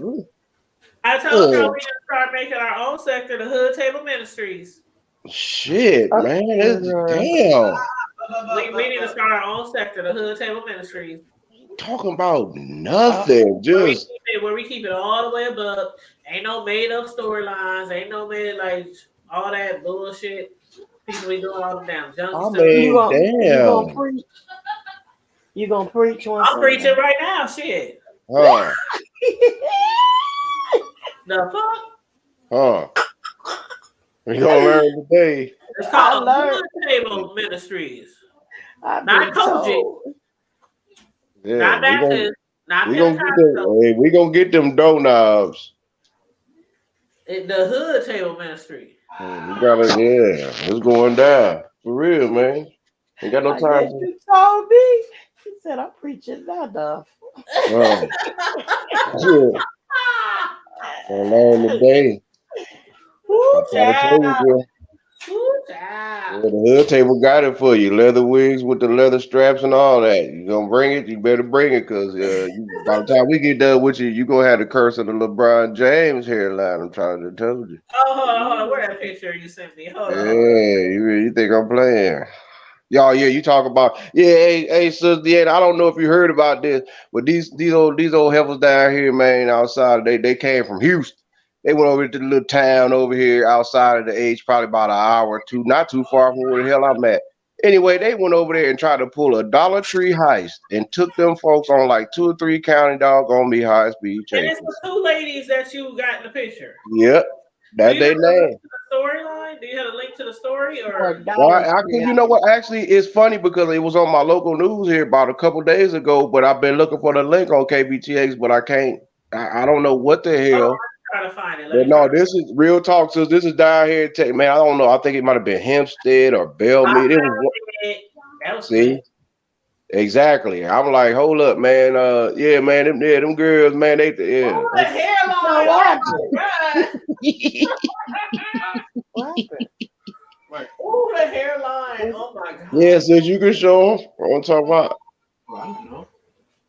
I told y'all we gonna start making our own sector, the Hood Table Ministries. shit, man, it's damn. We need to start our own sector, the Hood Table Ministries. Talking about nothing. Just Where we keep it all the way above. Ain't no made up storylines. Ain't no made like all that bullshit. People be doing all the damn junky I stuff. mean, You gonna damn. preach? You gonna preach one I'm preaching Sunday? right now. Shit. Huh. The fuck? Huh. We gonna learn today. It's I called learned. Hood Table Ministries. I've Not been coaching. told. Yeah, Not Baptist. Not we gonna get Pentecostal. them. Hey, we gonna get them doorknobs. The Hood Table Ministry. We gotta, yeah, it's going down for real, man. Ain't got no I time guess to. you told me. He said I'm preaching not enough. Yeah, gonna learn today. I Woo, try to child. told you. Woo, Yeah, child. the hood table got it for you. Leather wigs with the leather straps and all that. You gonna bring it? You better bring it, cause by the time we get done with you, you gonna have the curse of the LeBron James hairline. I'm trying to tell you. Oh, hold on. Where that picture you sent me? Hold Yeah, on, hold on. you think I'm playing? Y'all, yeah, you talk about hey, sis, yeah. I don't know if you heard about this, but these old heifers down here, man, outside they came from Houston. They went over to the little town over here outside of the age, probably about an hour or two, not too far from where the hell I'm at. Anyway, they went over there and tried to pull a Dollar Tree heist and took them folks on like 2 or 3 county doggone me high speed And it's chases. the two ladies that you got in the picture. Yep, Do that you have they a link name. to the storyline? Do you have a link to the story For or? Well, Dollar Tree. you know what? Actually, it's funny because it was on my local news here about a couple days ago. But I've been looking for the link on KBTX, but I can't. I don't know what the Oh, hell. let me try to find it. Let But me try no, to. this is real talk. So this is down here. Man, I don't know. I think it might have been Hempstead or I Bellmead. It was. found it. That was See, quick. exactly. I'm like, hold up, man. Yeah, man. Them girls, man. Oh, the So hairline. what Oh happened? my What happened? god. Oh, the hairline. Oh my Yeah, god. since you can show them. I'm talking about.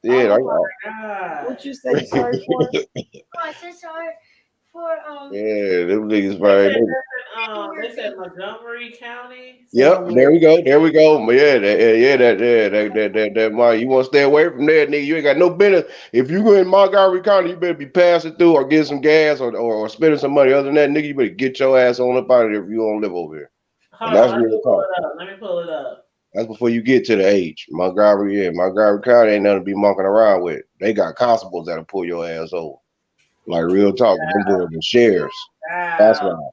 Yeah, Oh my god. What you say you sorry for? I said sorry for yeah. Them niggas, They said man. they said Montgomery County. Yep, there we go. There we go. Yeah, that Mike. You want to stay away from there, nigga. You ain't got no business. If you go in Montgomery County, you better be passing through or getting some gas or spending some money. Other than that, nigga, you better get your ass on up out of there if you don't live over here. And Hold that's on, let real me pull talk. it up. Let me pull it up. That's before you get to the age. Montgomery, yeah, Montgomery County ain't nothing to be monkeying around with. They got constables that'll pull your ass over. Like real talk. Them boys and sheriffs. That's Wow. right.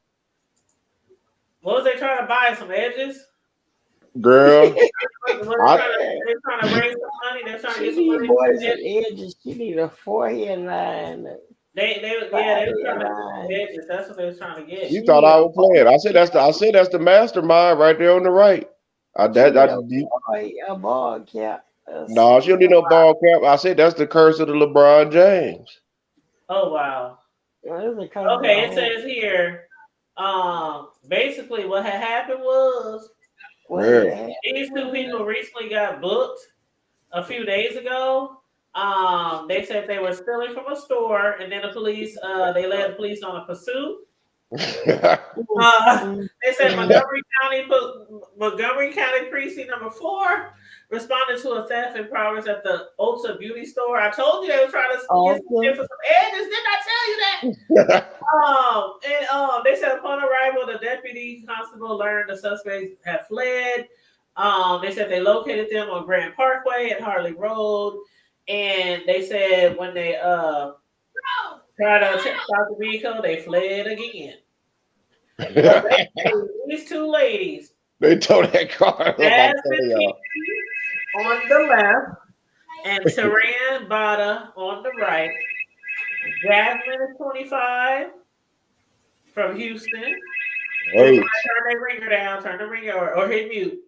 What was they trying to buy? Some edges? Girl, I They're trying to raise some money. They're trying to She get some need money. more than edges. She need a forehead line. They were Forehead trying to get line. some edges. That's what they were trying to get. you She thought need I a was playing. I said that's the mastermind right there on the right. she need a You, a ball cap. no, she don't need no ball cap. I said that's the curse of the LeBron James. Oh wow. This is a curse of the Okay, it whole. says here. Basically, what had happened was What Yeah. the these two hell? people recently got booked a few days ago. They said they were stealing from a store, and then the police, they led the police on a pursuit. They said Montgomery County Precinct number 4 responded to a theft in progress at the Ulta Beauty store. I told you they were trying to get some shit for some edges. Didn't I tell you that? They said upon arrival, the deputy constable learned the suspects had fled. They said they located them on Grand Parkway and Harley Road, and they said when they tried to stop the vehicle, they fled again. So basically, these two ladies, They tore that car up. I'm telling Jasmine y'all. on the left and Taran Bada on the right. Jasmine is 25 from Houston. Hey, Turn that ringer down, turn the ringer or hit mute.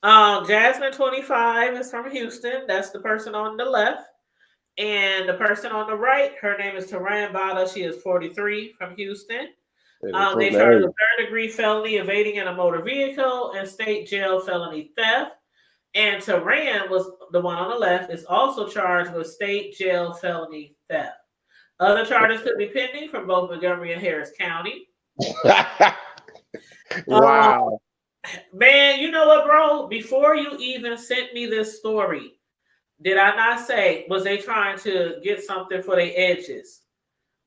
Jasmine 25 is from Houston. That's the person on the left. And the person on the right, her name is Taran Bada. She is 43 from Houston. They charged a third-degree felony evading in a motor vehicle and state jail felony theft. And Taran was the one on the left is also charged with state jail felony theft. Other charges could be pending from both Montgomery and Harris County. wow. Man, you know what, bro? Before you even sent me this story, did I not say, was they trying to get something for their edges?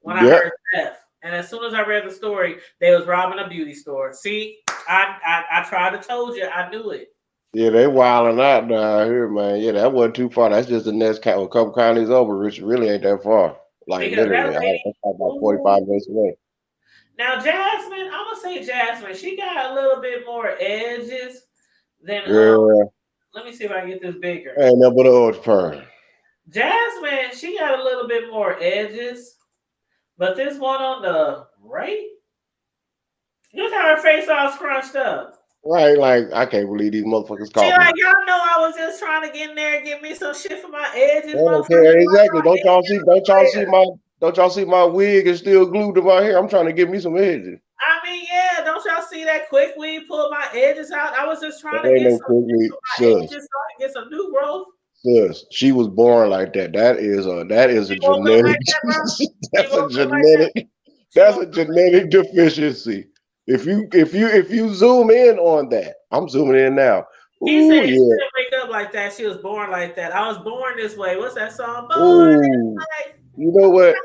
When I heard theft. And as soon as I read the story, they was robbing a beauty store. See, I tried to told you, I knew it. Yeah, they wilding out down here, man. Yeah, that wasn't too far. That's just the next a couple counties over, which really ain't that far. Like Because literally, that's about 45 minutes away. Now, Jasmine, I'm gonna say Jasmine. She got a little bit more edges than. Let me see if I can get this bigger. Ain't no but old fur. Jasmine, she got a little bit more edges, but this one on the right, look how her face all scrunched up. Right, like I can't believe these motherfuckers caught she me. Like, y'all know I was just trying to get in there and get me some shit for my edges. Exactly. Don't y'all see my wig is still glued to my hair? I'm trying to get me some edges. I mean, yeah, don't y'all see that quick weed pull my edges out? I was just trying to get some quick weed, edges so I can get some new growth. Sis, she was born like that. That is a genetic. That's a genetic deficiency. If you zoom in on that, I'm zooming in now. He said she didn't wake up like that. She was born like that. I was born this way. What's that song? You know what?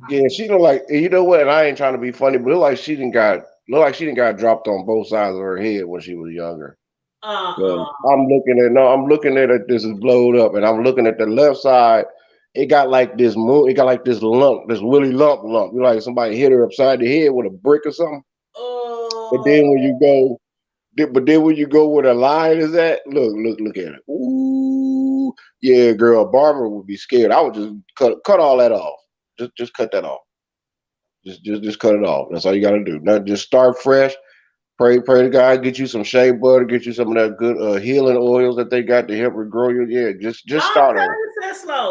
Yeah, she look like, you know what? And I ain't trying to be funny, but look like she didn't got dropped on both sides of her head when she was younger. I'm looking at it. This is blowed up, and I'm looking at the left side. It got like this it got like this lump, this willy lump. You like somebody hit her upside the head with a brick or something. But then when you go where the line is at, look at it. Ooh, yeah, girl, Barbara would be scared. I would just cut all that off. Just cut that off. Just cut it off. That's all you got to do. Now just start fresh. Pray to God, get you some shea butter, get you some of that good healing oils that they got to help regrow you. Yeah, just start on it.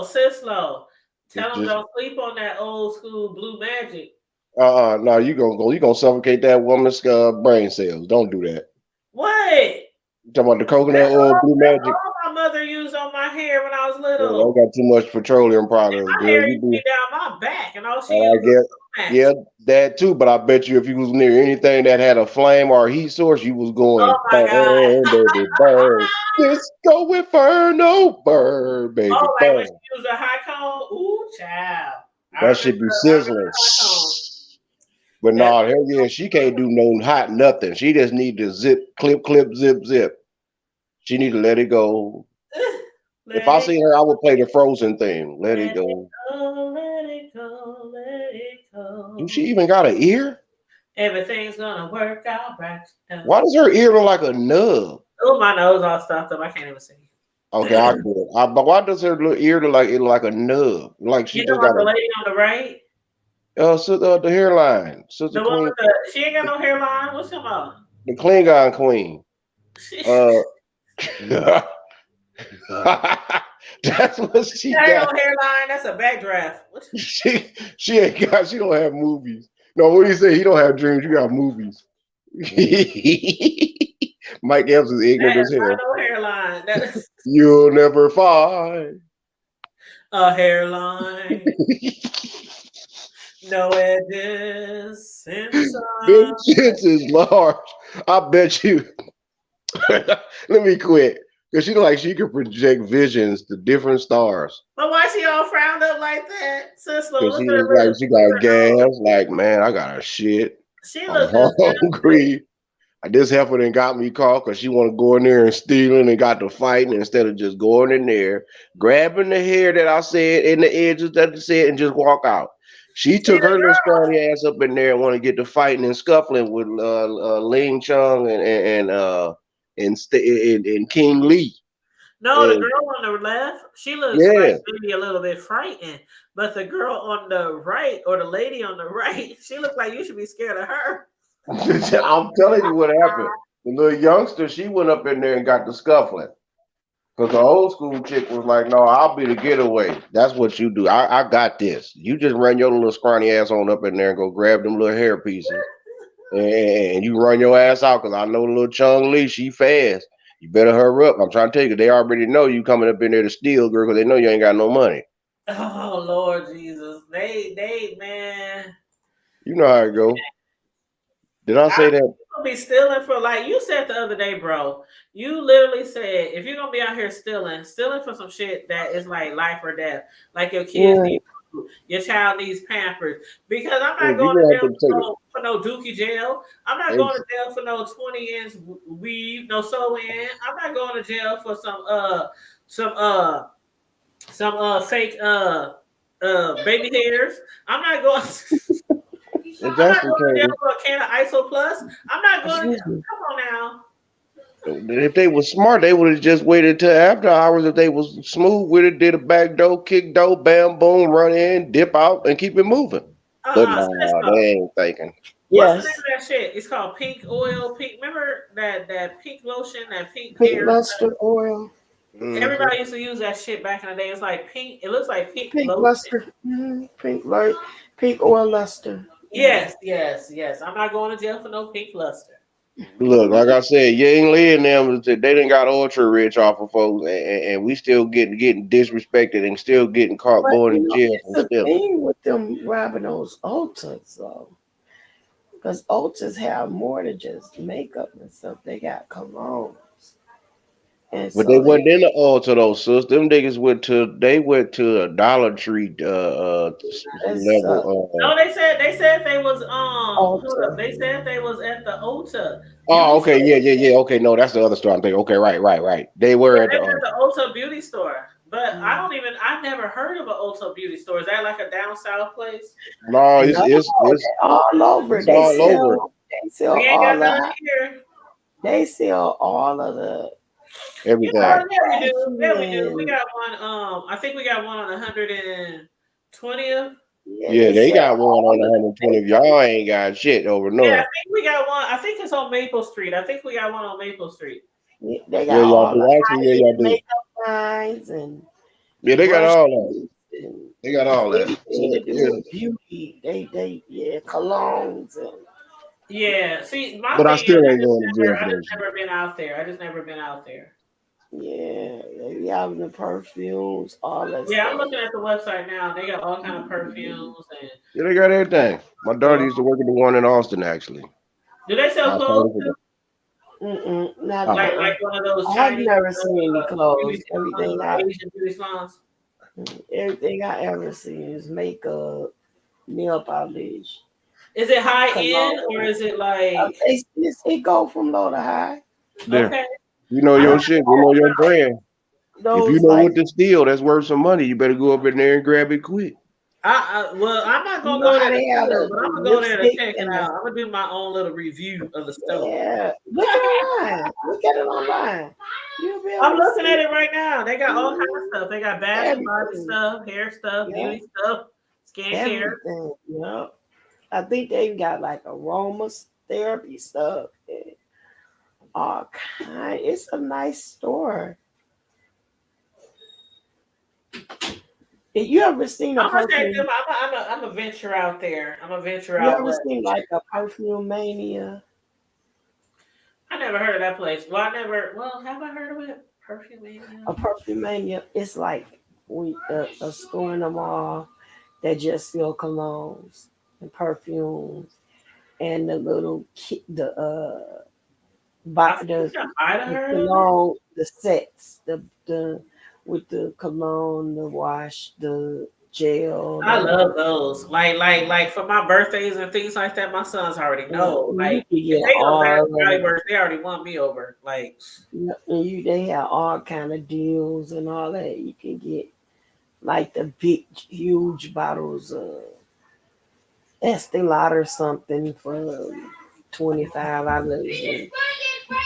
Sit slow. Tell them don't sleep on that old school blue magic. No, you gonna suffocate that woman's brain cells. Don't do that. What? You talking about the coconut oil blue magic? All my mother used on my hair when I was little. Yeah, I got too much petroleum products. My hair used to be down my back, and all she used was yeah, that too. But I bet you if you was near anything that had a flame or a heat source, you was going burn, baby, burn. Disco Inferno, burn, baby, like burn. when she used a high cone, ooh, child. That should be sizzling. But no, hell yeah, she can't do no hot nothing. She just need to clip, zip. She need to let it go. If I see her, I would play the Frozen thing. Let it go. Let it go, let it go. Do she even got an ear? Everything's gonna work out right. Why does her ear look like a nub? Oh, my nose all stuffed up. I can't even see. Okay, I get it. But why does her ear look like a nub? Like she just got the lady on the right. The hairline. The one with she ain't got no hairline. What's her about? The Klingon queen. That's what she got. No hairline. That's a backdraft. She ain't got. She don't have movies. No, what do you say? He don't have dreams. You got movies. Mike Epps is ignorant as hell. No hairline. You'll never find a hairline. No edges inside. Vengeance is large. I bet you. Let me quit. Because she like she can project visions to different stars. But why she all frowned up like that? Sister, she got gas. Like, man, I got her shit. She looks hungry. This heifer then got me caught because she want to go in there and stealing and got to fighting instead of just going in there, grabbing the hair that I said and the edges that I said and just walk out. She See took the her little girl. scrawny ass up in there and want to get to fighting and scuffling with Ling Chung and King Lee. No, the And girl on the left, she looks like yeah, maybe a little bit frightened. But the girl on the right, or the lady on the right, she looks like you should be scared of her. I'm telling you what happened. The little youngster, she went up in there and got the scuffling. Because the old school chick was like, no, I'll be the getaway. That's what you do. I got this. You just run your little scrawny ass on up in there and go grab them little hair pieces. And you run your ass out because I know the little Chung Lee, she fast. You better hurry up. I'm trying to tell you, they already know you coming up in there to steal, girl, because they know you ain't got no money. Oh Lord Jesus. They man. You know how it go. Did I say that? Gonna be stealing for like you said the other day, bro. You literally said if you're gonna be out here stealing for some shit that is like life or death, like your kids Right. need food, your child needs Pampers. Because I'm not You going to gonna have jail to take for no dookie jail. I'm not it. going to jail for no 20-inch weave, no sew in. I'm not going to jail for some fake baby hairs. I'm not going. If I'm that's not the going to jail case, for a can of ISO Plus. I'm not going to. Excuse me. Come on now. if they was smart, they would have just waited till after hours. If they was smooth with it, did a back door, kick door, bam, boom, run in, dip out, and keep it moving. But nah, Cisco. they ain't thinking. What's the name Yes. of that shit? It's called pink oil, pink. Remember that pink lotion, that pink Pink hair stuff? luster oil. Hmm. Everybody used to use that shit back in the day. It's like pink. It looks like pink Pink lotion. luster. Pink light. Pink oil luster. Yes, yes, yes. I'm not going to jail for no pink luster. Look, like I said, Yang Lee and them, they didn't got ultra rich off of folks, and we still getting disrespected and still getting caught But going you to know, jail it's for a stealing. thing with them robbing those Ultas though. Because Ultas have more than just makeup and stuff. They got colognes. And But they so they wasn't in the altar though, sis. Them niggas went to a Dollar Tree that's level. No, they said they was hold up. Ulta. They said they was at the Ulta Oh, beauty okay, store. yeah. Okay, no, that's the other store I'm thinking. Okay, right. They Yeah, were at they the were at the Ulta beauty store. But Mm. I've never heard of an Ulta beauty store. Is that like a down south place? no, No, they all over. it's all over. They sell We ain't all got the none here. they sell all of the Oh, Everything. yeah, we do. Yeah, we do. We Tracie and got one. I think we got one on 120th. yeah, Yeah, they they sell got one all on of the 120. If y'all ain't got shit over Yeah, I none. think we got one. I think it's on Maple Street. I think we got one on Maple Street. they Yeah, got y'all all the do. Actually, yeah, high y'all end do. makeup lines and Yeah, they got brushes all that. and They got all that. So, anything to do yeah. with beauty. They yeah, colognes and Yeah. See, my But I thing is, still ain't going to jail I for just that shit. never been out there. I just never been out there. yeah, they have the perfumes, all that Yeah, I'm stuff. looking at the website now. They got all kind of perfumes and Yeah, they got everything. My daughter clothes. used to work at the one in Austin, actually. Do they sell I clothes told her too? to Not go. Like one of those I've Chinese never seen any beauty clothes. salons or Asian beauty salons? Everything I ever seen is makeup, nail polish, Is it high end or cologne. is it like It go from low to high. There. okay? You know I your don't shit. You know your brand. If you Those know like what to steal, that's worth some money. You better go up in there and grab it quick. well, I'm not you gonna know go how there to they have steal, the but I'm gonna go there to lipstick check it and the out. I'm gonna do my own little review of the store. yeah. Look it online. Look at it online. You'll be able I'm to looking see at it right now. They got all kinds of stuff. They got bath and body everything. stuff, hair stuff, Yeah, beauty stuff, skincare. everything. Yeah. I think they've got like aromas therapy stuff. And all kind. It's a nice store. If you ever seen a I'm gonna take them. perfume? I'm a venture out there. I'm a venture You out ever west. seen like a perfume mania? I never heard of that place. Well, I never. Well, have I heard of it? Perfume Mania. A perfume mania. It's like a store in the mall that just sell colognes and perfumes and the little I think the I might have the heard of it. cologne, the sets, the with the cologne, the wash, the jail. I love those. Like for my birthdays and things like that. My sons already know. You Like can if get they go to Bath all and Body the, Works, they already won me over. Like they have all kind of deals and all that. You can get like the big, huge bottles of Estee Lauder or something for $25,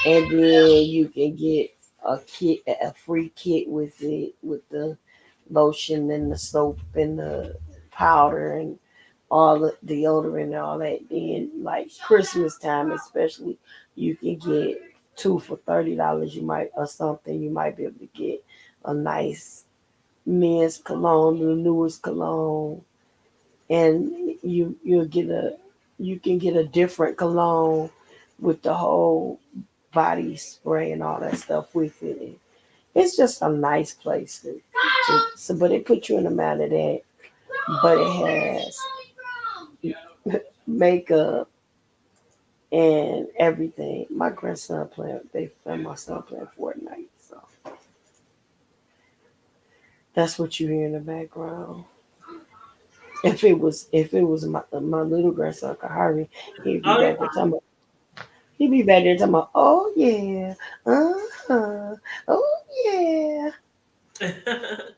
and then you can get a free kit with it, with the lotion and the soap and the powder and all the deodorant and all that. Then like Christmas time especially, you can get two for $30. You might or something. You might be able to get a nice men's cologne, the newest cologne, and you can get a different cologne with the whole body spray and all that stuff with it. It's just a nice place so but it puts you in the matter that, but it has makeup and everything. My grandson playing, they and my son playing Fortnite, so that's what you hear in the background. If it was my little grandson Kahari, he'd be oh, back there talking about, he'd be back there talking about, oh yeah, uh-huh, oh yeah. yeah.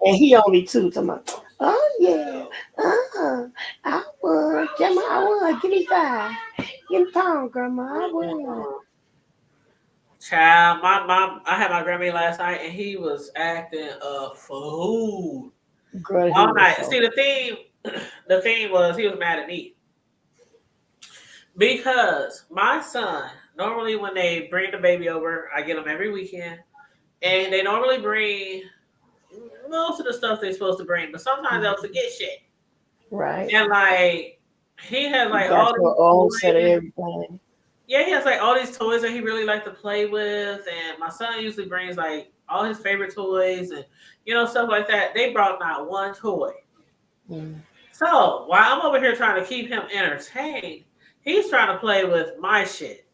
And he only two talking about, oh yeah, I won, Grandma, I won, give me five. Give me pound, Grandma, I won. Child, my mom. I had my Grammy last night, and he was acting a fool Girl, he all was night. so See, the thing was, he was mad at me because my son normally when they bring the baby over, I get them every weekend, and they normally bring most of the stuff they're supposed to bring, but sometimes they'll forget shit. right. And like he has You like got all these your own set of toys. everything. Yeah, he has like all these toys that he really liked to play with, and my son usually brings like all his favorite toys and stuff like that. They brought not one toy. Mm. So while I'm over here trying to keep him entertained, he's trying to play with my shit,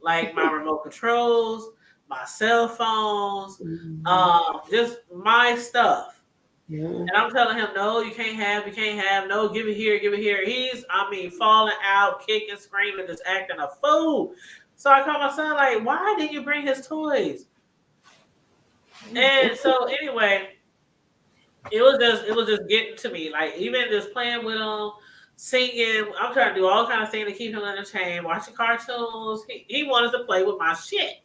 like my remote controls, my cell phones, Mhm. just my stuff. Mhm. And I'm telling him, no, you can't have, no, give it here, give it here. He's, I mean, falling out, kicking, screaming, just acting a fool. So I called my son, like, why didn't you bring his toys? And so anyway, it was just getting to me. Like even just playing with him, singing. I'm trying to do all kind of things to keep him entertained, watching cartoons. He wanted to play with my shit.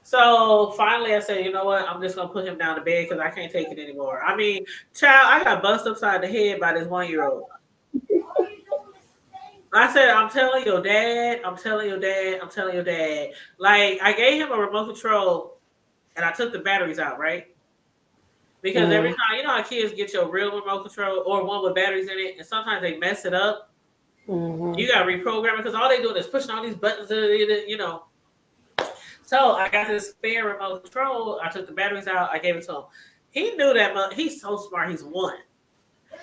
So finally, I said, you know what? I'm just gonna put him down to bed because I can't take it anymore. I mean, child, I got bust upside the head by this 1-year-old. I said, I'm telling your dad, I'm telling your dad, I'm telling your dad. Like I gave him a remote control and I took the batteries out, right? Because every Mhm. time, you know how kids get your real remote control or one with batteries in it, and sometimes they mess it up. Mhm. You gotta reprogram it because all they doing is pushing all these buttons, So I got this spare remote control. I took the batteries out. I gave it to him. He knew that he's so smart. He's one.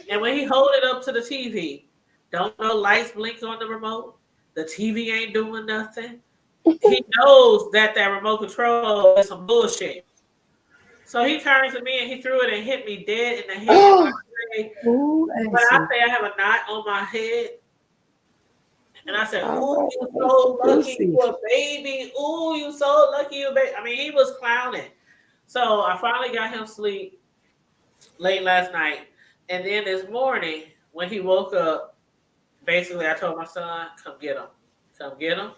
And when he hold it up to the TV, don't no lights blink on the remote. The TV ain't doing nothing. He knows that remote control is some bullshit. So he turns to me and he threw it and hit me dead in the head. Oh, ooh, When I Auntie. say I have a knot on my head, and I said, All "Ooh, right, you Auntie so lucky, Juicy. you a baby. Ooh, you so lucky, you a baby." I mean, he was clowning. So I finally got him sleep late last night, and then this morning when he woke up, basically I told my son, "Come get him, come get him,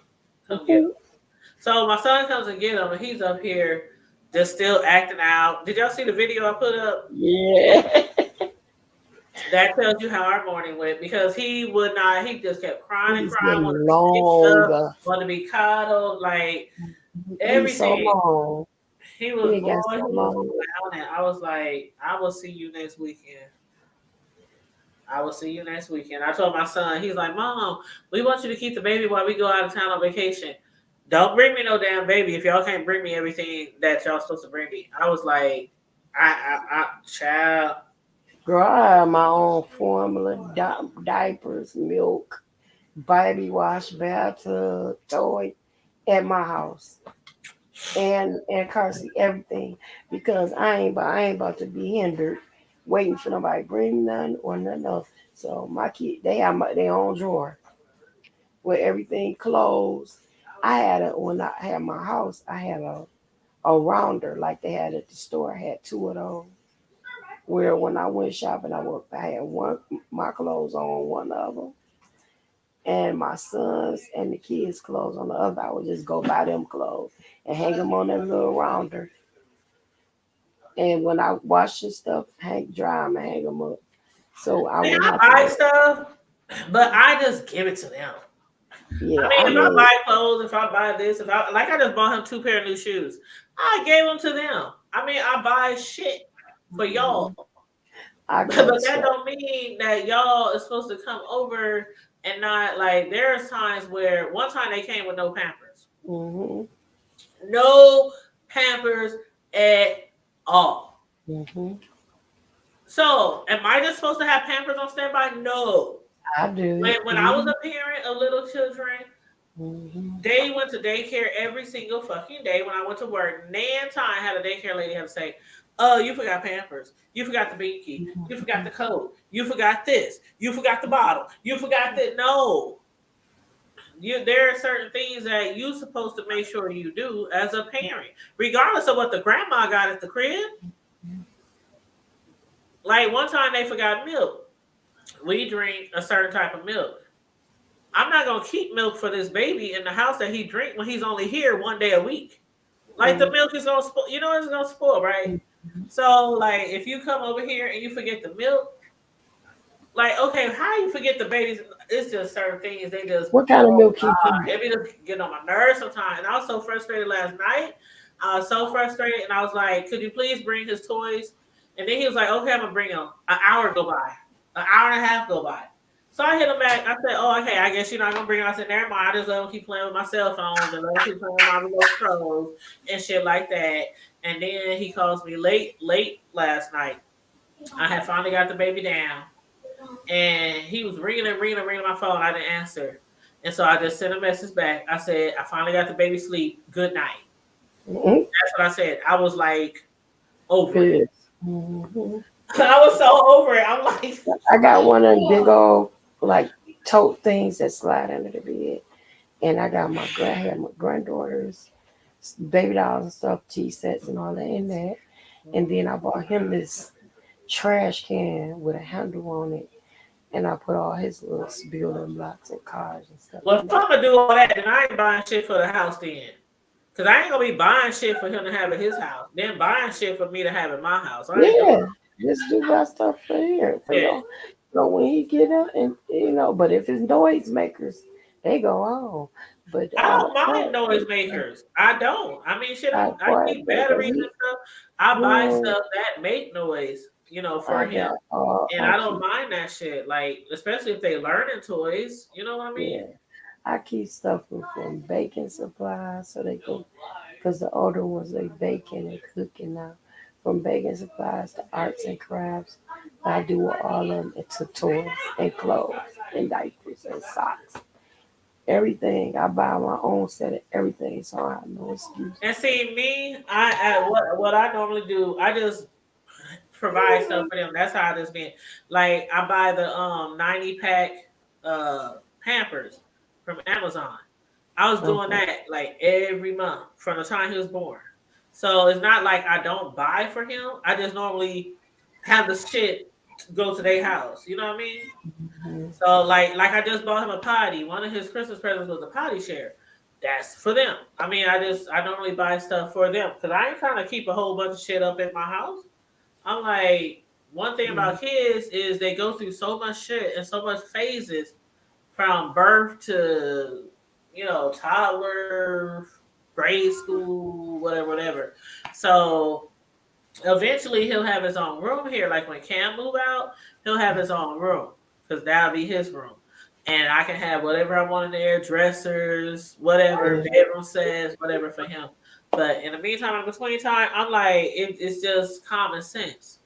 come get him." Mhm. So my son comes and get him, and he's up here just still acting out. Did y'all see the video I put up? Yeah. That tells you how our morning went because he would not. He just kept crying and He's crying, getting wanted to be picked up, longer. wanted to be coddled, like He's so everything. long. He was He got boy. He so was long. clowning. I was like, I will see you next weekend. I will see you next weekend. I told my son, he's like, Mom, we want you to keep the baby while we go out of town on vacation. Don't bring me no damn baby if y'all can't bring me everything that y'all supposed to bring me. I was like, child. Girl, I have my own formula, diapers, milk, baby wash, bathtub, toy at my house. And car seat, everything. Because I ain't about to be hindered, waiting for nobody to bring none or nothing else. So my kid, they have their own drawer with everything closed. When I had my house, I had a rounder like they had at the store. I had two of those. Where when I went shopping, I had one my clothes on one of them, and my sons and the kids' clothes on the other. I would just go buy them clothes and hang them on that little rounder. And when I wash the stuff, dry them and hang them up. So I See, wouldn't I have to buy work. stuff, but I just give it to them. I Yeah, mean, I if I mean, buy clothes, if I buy this, I just bought him 2 pair of new shoes. I gave them to them. I mean, I buy shit for y'all, I go but that to. don't mean that y'all is supposed to come over and not like. There's times where one time they came with no Pampers, Hmm. no Pampers at all. Hmm. So, am I just supposed to have Pampers on standby? No. I do. When I was a parent of little children, Hmm. they went to daycare every single fucking day. When I went to work, Nan time had a daycare lady have to say, "Oh, you forgot Pampers. You forgot the binky. You forgot the coat. You forgot this. You forgot the bottle. You forgot that." No, there are certain things that you're supposed to make sure you do as a parent, regardless of what the grandma got at the crib. Like one time they forgot milk. We drink a certain type of milk. I'm not gonna keep milk for this baby in the house that he drink when he's only here one day a week. Like the milk is gonna spoil, it's gonna spoil, right? So like if you come over here and you forget the milk, like okay, how you forget the babies? It's just certain things they just What kind of milk he drink? it be just getting on my nerves sometimes. And I was so frustrated last night. I was so frustrated, and I was like, "Could you please bring his toys?" And then he was like, "Okay, I'm gonna bring them." An hour go by, an hour and a half go by. So I hit him back. I said, "Oh, okay. I guess you're not gonna bring him." I said, "Never mind. I just let him keep playing with my cell phone and let him keep playing with my remote controls and shit like that." And then he calls me late last night. I had finally got the baby down, and he was ringing my phone. I didn't answer, and so I just sent a message back. I said, "I finally got the baby sleep. Good night." Hmm. That's what I said. I was like over it. Good. Hmm. I was so over it. I'm like, I got one of them big old like tote things that slide under the bed, and I had my granddaughter's baby dolls and stuff, tea sets and all that in there. And then I bought him this trash can with a handle on it, and I put all his little building blocks and cars and stuff well, in if there. I'm gonna do all that, then I ain't buying shit for the house then. Cause I ain't gonna be buying shit for him to have at his house, then buying shit for me to have at my house. I ain't doing Yeah, just do that stuff for here, for that. your. So when he get up and but if it's noise makers, they go on. But I don't mind quiet noise place, makers. I don't. I mean, shit. I quiet keep place, 'cause batteries and stuff. I buy man, stuff that make noise, for I him, got all and I I don't keep. mind that shit. Like, especially if they learning toys. You know what I mean? Yeah, I keep stuff from baking supplies so they can, because the older ones they baking and cooking now. From baking supplies to arts and crafts, I do all of them into toys and clothes and diapers and socks. Everything. I buy my own set of everything, so I have no excuse. And see me, what I normally do, I just provide stuff for them. That's how I just been. Like I buy the 90 pack Pampers from Amazon. I was doing Okay. that like every month from the time he was born. So it's not like I don't buy for him. I just normally have the shit go to their house. You know what I mean? Mhm. So like I just bought him a potty. One of his Christmas presents was a potty share. That's for them. I mean, I normally buy stuff for them because I ain't trying to keep a whole bunch of shit up in my house. I'm like, one thing about kids is they go through so much shit and so much phases from birth to, toddler, grade school, whatever. So eventually he'll have his own room here. Like when Cam move out, he'll have his own room because that'll be his room. And I can have whatever I want in there, dressers, whatever, bedroom sets, whatever for him. But in the meantime, in between time, I'm like, it's just common sense.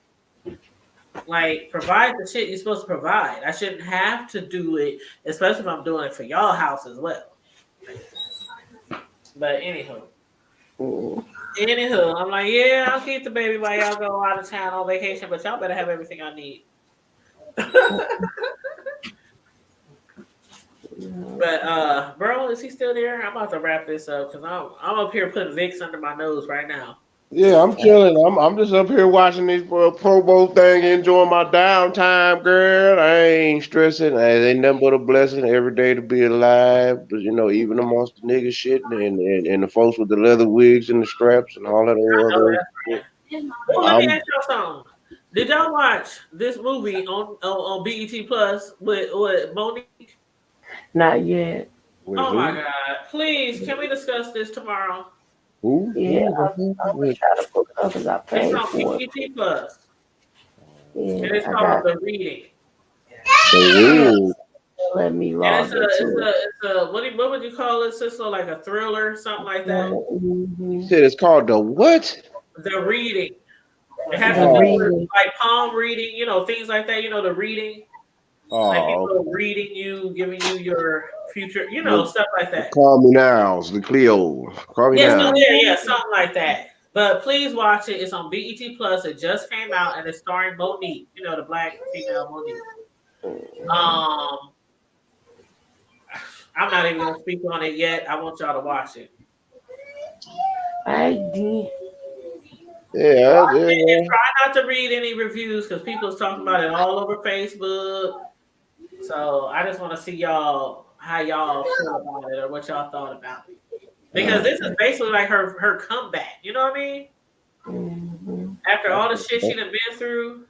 Like, provide the shit you're supposed to provide. I shouldn't have to do it, especially if I'm doing it for y'all house as well. But anywho, Mhm. Anywho, I'm like, yeah, I'll keep the baby while y'all go out of town on vacation, but y'all better have everything I need. But bro, is he still there? I'm about to wrap this up because I'm up here putting Vicks under my nose right now. Yeah, I'm chilling. I'm just up here watching this Pro Bowl thing, enjoying my downtime, girl. I ain't stressing. I ain't nothing but a blessing every day to be alive. But even amongst the nigga shit and the folks with the leather wigs and the straps and all that I know other that's shit. right. Well, let me I'm ask y'all something. Did y'all watch this movie on BET Plus with Monique? Not yet. with Oh my who? God! Please, can we discuss this tomorrow? Who? Yeah, Who? I'm gonna try to book it up because I It's paid on for it. BET Plus, and Yeah, it's I called got The Reading. The wig. let me And it's log a it's into a it. it's a what would you call it, sister? Like a thriller, something like that. You Mhm. said it's called the what? The Reading. It has to The do Oh, with reading. like palm reading, things like that. The reading, like oh, people okay. reading you, giving you your future, The, stuff like the that. Call Me Nows, the Cleo. Call Me Yeah, so Now. yeah, something like that. But please watch it. It's on BET Plus. It just came out and it's starring Monique, the black female Monique. Um, I'm not even gonna speak on it yet. I want y'all to watch it. I did. Yeah, Watch it and yeah. try not to read any reviews because people's talking about it all over Facebook. So I just want to see how y'all feel about it or what y'all thought about it. Because this is basically like her comeback. You know what I mean? Mm-hmm. After all the shit she Okay. done been through,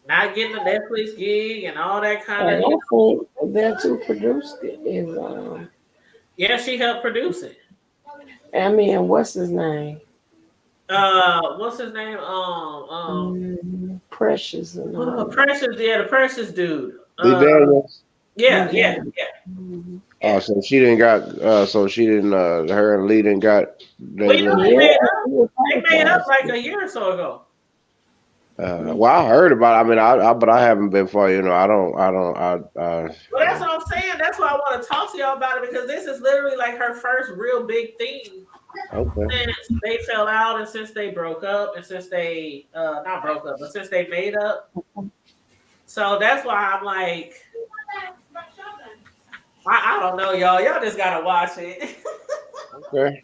not getting a Netflix gig and all that kind of, And I think that's who produced it is yeah, she helped produce it. I mean, what's his name? What's his name? Precious and all that. Precious, yeah, the Precious dude. The Daniels. Yeah, Yeah. yeah, yeah, Mhm. yeah. So she didn't got. So she didn't. Her and Lee didn't got. Well, They they Yeah, little. made up. he They made up apologized. like a year or so ago. Well, I heard about it. I mean, but I haven't been for. I don't. I don't. Well, that's what I'm saying. That's why I want to talk to y'all about it because this is literally like her first real big thing Okay. since they fell out and since they broke up and since they not broke up, but since they made up. So that's why I'm like, I don't know, y'all. Y'all just gotta watch it. Okay.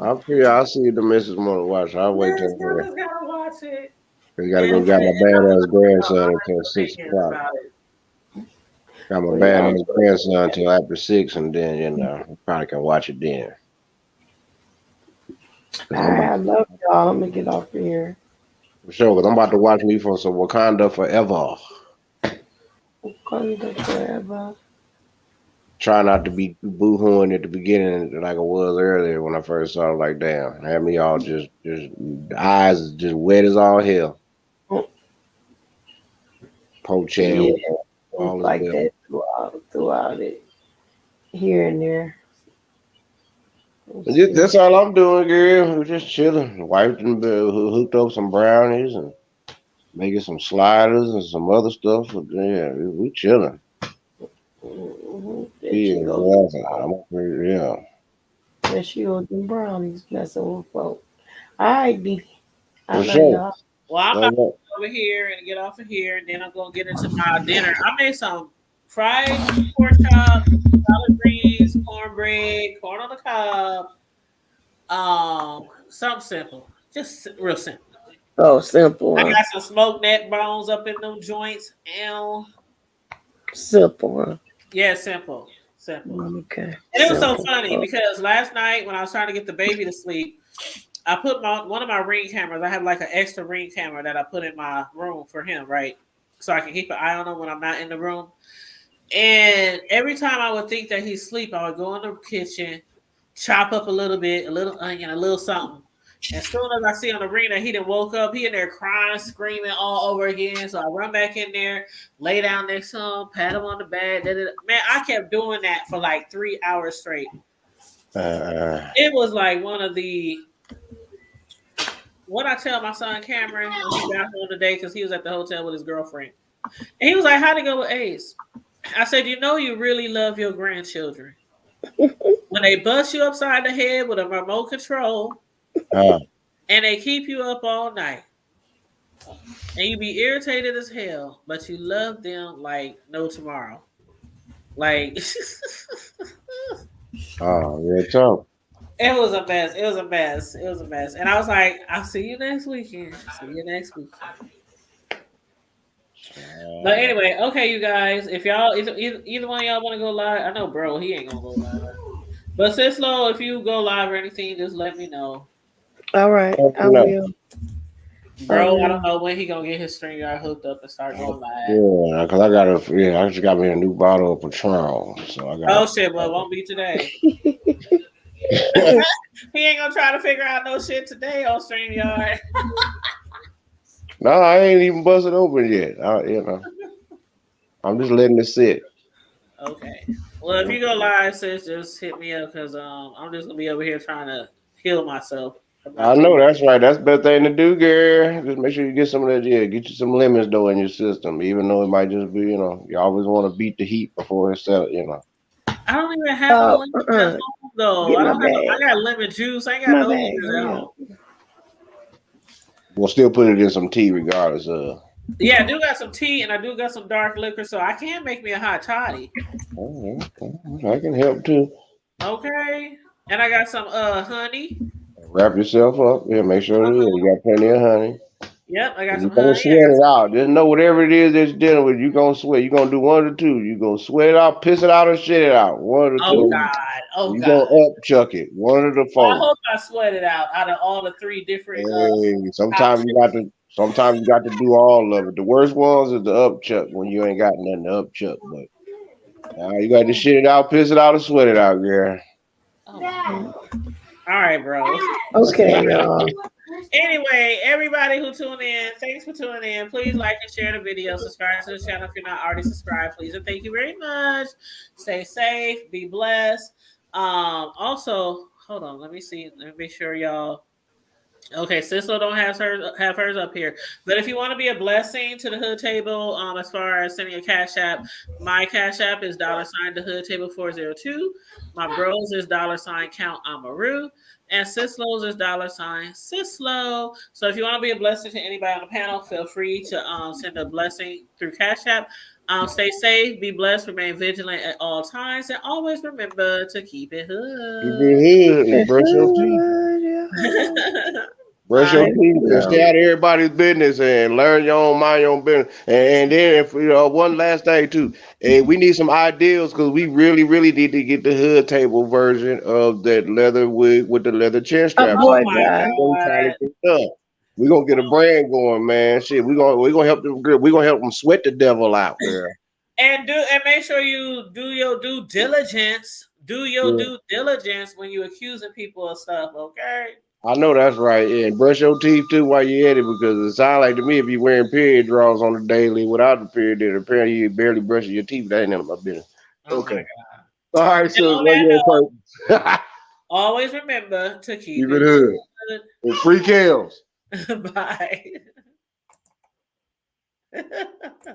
I'm free. I'll see the missus want to watch. I'll wait Yes, till y'all her. just gotta watch it. We gotta And go. Got my I'm badass gonna get y'all grandson until honest 6 o'clock. opinions about it. Got my Well, y'all, badass grandson until after 6, and then I probably can watch it then. Cause I'm about I love y'all. I'm gonna get off here. for sure. Cause I'm about to watch me for some Wakanda Forever. Wakanda forever. Try not to be too boo-hooing at the beginning like I was earlier when I first saw it. Like, damn, had me all just the eyes is just wet as all hell. Yeah, Poachan, it's all is like well. that throughout it, here and there. That's all I'm doing, girl. We're just chilling. Wiped and hooked up some brownies and making some sliders and some other stuff. But yeah, we chilling. There Yeah, she goes. I'm up here, yeah. There she goes. Them brownies messing with folk. All right, B. I For love sure. y'all. Well, I'm about to All go over here and get off of here, and then I'm gonna get into my dinner. I made some fried pork chops, collard greens, cornbread, corn on the cob. Something simple, just real simple. Oh, simple, I huh? got some smoked neck bones up in them joints. And Simple, huh? yeah, simple, simple. Okay, And it was so simple. funny because last night when I was trying to get the baby to sleep, I put one of my Ring cameras. I have like an extra Ring camera that I put in my room for him, right? So I can keep an eye on him when I'm not in the room. And every time I would think that he's asleep, I would go in the kitchen, chop up a little bit, a little onion, a little something. As soon as I see on the Ring that he done woke up, he in there crying, screaming all over again. So I run back in there, lay down next to him, pat him on the back. Man, I kept doing that for like 3 hours straight. right. It was like one of the what I tell my son Cameron when he got home today because he was at the hotel with his girlfriend. And he was like, how'd it go with Ace? I said, you really love your grandchildren. When they bust you upside the head with a remote control and they keep you up all night. And you be irritated as hell, but you love them like no tomorrow. Like Real talk. it was a mess. It was a mess. It was a mess. And I was like, I'll see you next weekend. See you next weekend. But anyway, okay, you guys. If y'all either one of y'all want to go live, I know, bro, he ain't gonna go live. But Sislo, if you go live or anything, just let me know. All right, I No. will. Bro, I don't know when he gonna get his StreamYard hooked up and start going live. Yeah, because I just got me a new bottle of Patron. So I got. Oh shit, but it won't be today. He ain't gonna try to figure out no shit today on StreamYard. No, I ain't even busted open yet. I'm just letting it sit. Okay. Well, if you go live, sis, just hit me up because I'm just gonna be over here trying to heal myself. I know that's right. That's the best thing to do, girl. Just make sure you get some of that. Yeah, get you some lemons though in your system, even though it might just be, you always want to beat the heat before it's set. I don't even have no lemons at home though. Get I my don't have. bag. I got lemon juice. I ain't got My no bag. lemons at Hurry home. up. We'll still put it in some tea regardless of. Yeah, I do got some tea and I do got some dark liquor, so I can make me a hot toddy. I can help too. Okay. And I got some honey. Wrap yourself up. Yeah, make sure you got plenty of honey. Yep, I got You're some gonna honey. sweat it out. Just know whatever it is that you're dealing with, you're gonna sweat. You're gonna do one or two. You're gonna sweat it out, piss it out, or shit it out. One or Oh two. God. Oh You're God. gonna up chuck it. One of the I four. hope I sweat it out of all the three different Hey, sometimes options. you got to do all of it. The worst ones is the up chuck when you ain't got nothing to up chuck, but you got to shit it out, piss it out, or sweat it out, girl. Oh my God. All right, bro. Okay, y'all. Anyway, everybody who tuned in, thanks for tuning in. Please like and share the video. Subscribe to the channel if you're not already subscribed, please. And thank you very much. Stay safe. Be blessed. Also, hold on. Let me see. Let me make sure y'all. Okay, Sislo don't have hers up here. But if you want to be a blessing to the Hood Table, as far as sending a cash app, my cash app is $ the Hood Table 402. My bros is $ count Amaru. And Sislo's is $ Sislo. So if you want to be a blessing to anybody on the panel, feel free to send a blessing through Cash App. Stay safe, be blessed, remain vigilant at all times, and always remember to keep it hood. Keep it hood and brush your teeth. Brush your teeth and stay out of everybody's business and learn your own, mind your own business. And then, if one last thing too, we need some ideas because we really, really need to get the Hood Table version of that leather wig with the leather chin strap. Oh my God. We're gonna get a brand going, man. Shit, we're gonna help them. We're gonna help them sweat the devil out, girl. And make sure you do your due diligence. Do your due diligence when you're accusing people of stuff, okay? I know that's right. Yeah, and brush your teeth too while you're at it because it sounds like to me if you're wearing period draws on the daily without the period, then apparently you barely brushing your teeth. That ain't none of my business. Oh okay. My God. All right, so what you on always remember to keep it hood. It's free kills. Bye.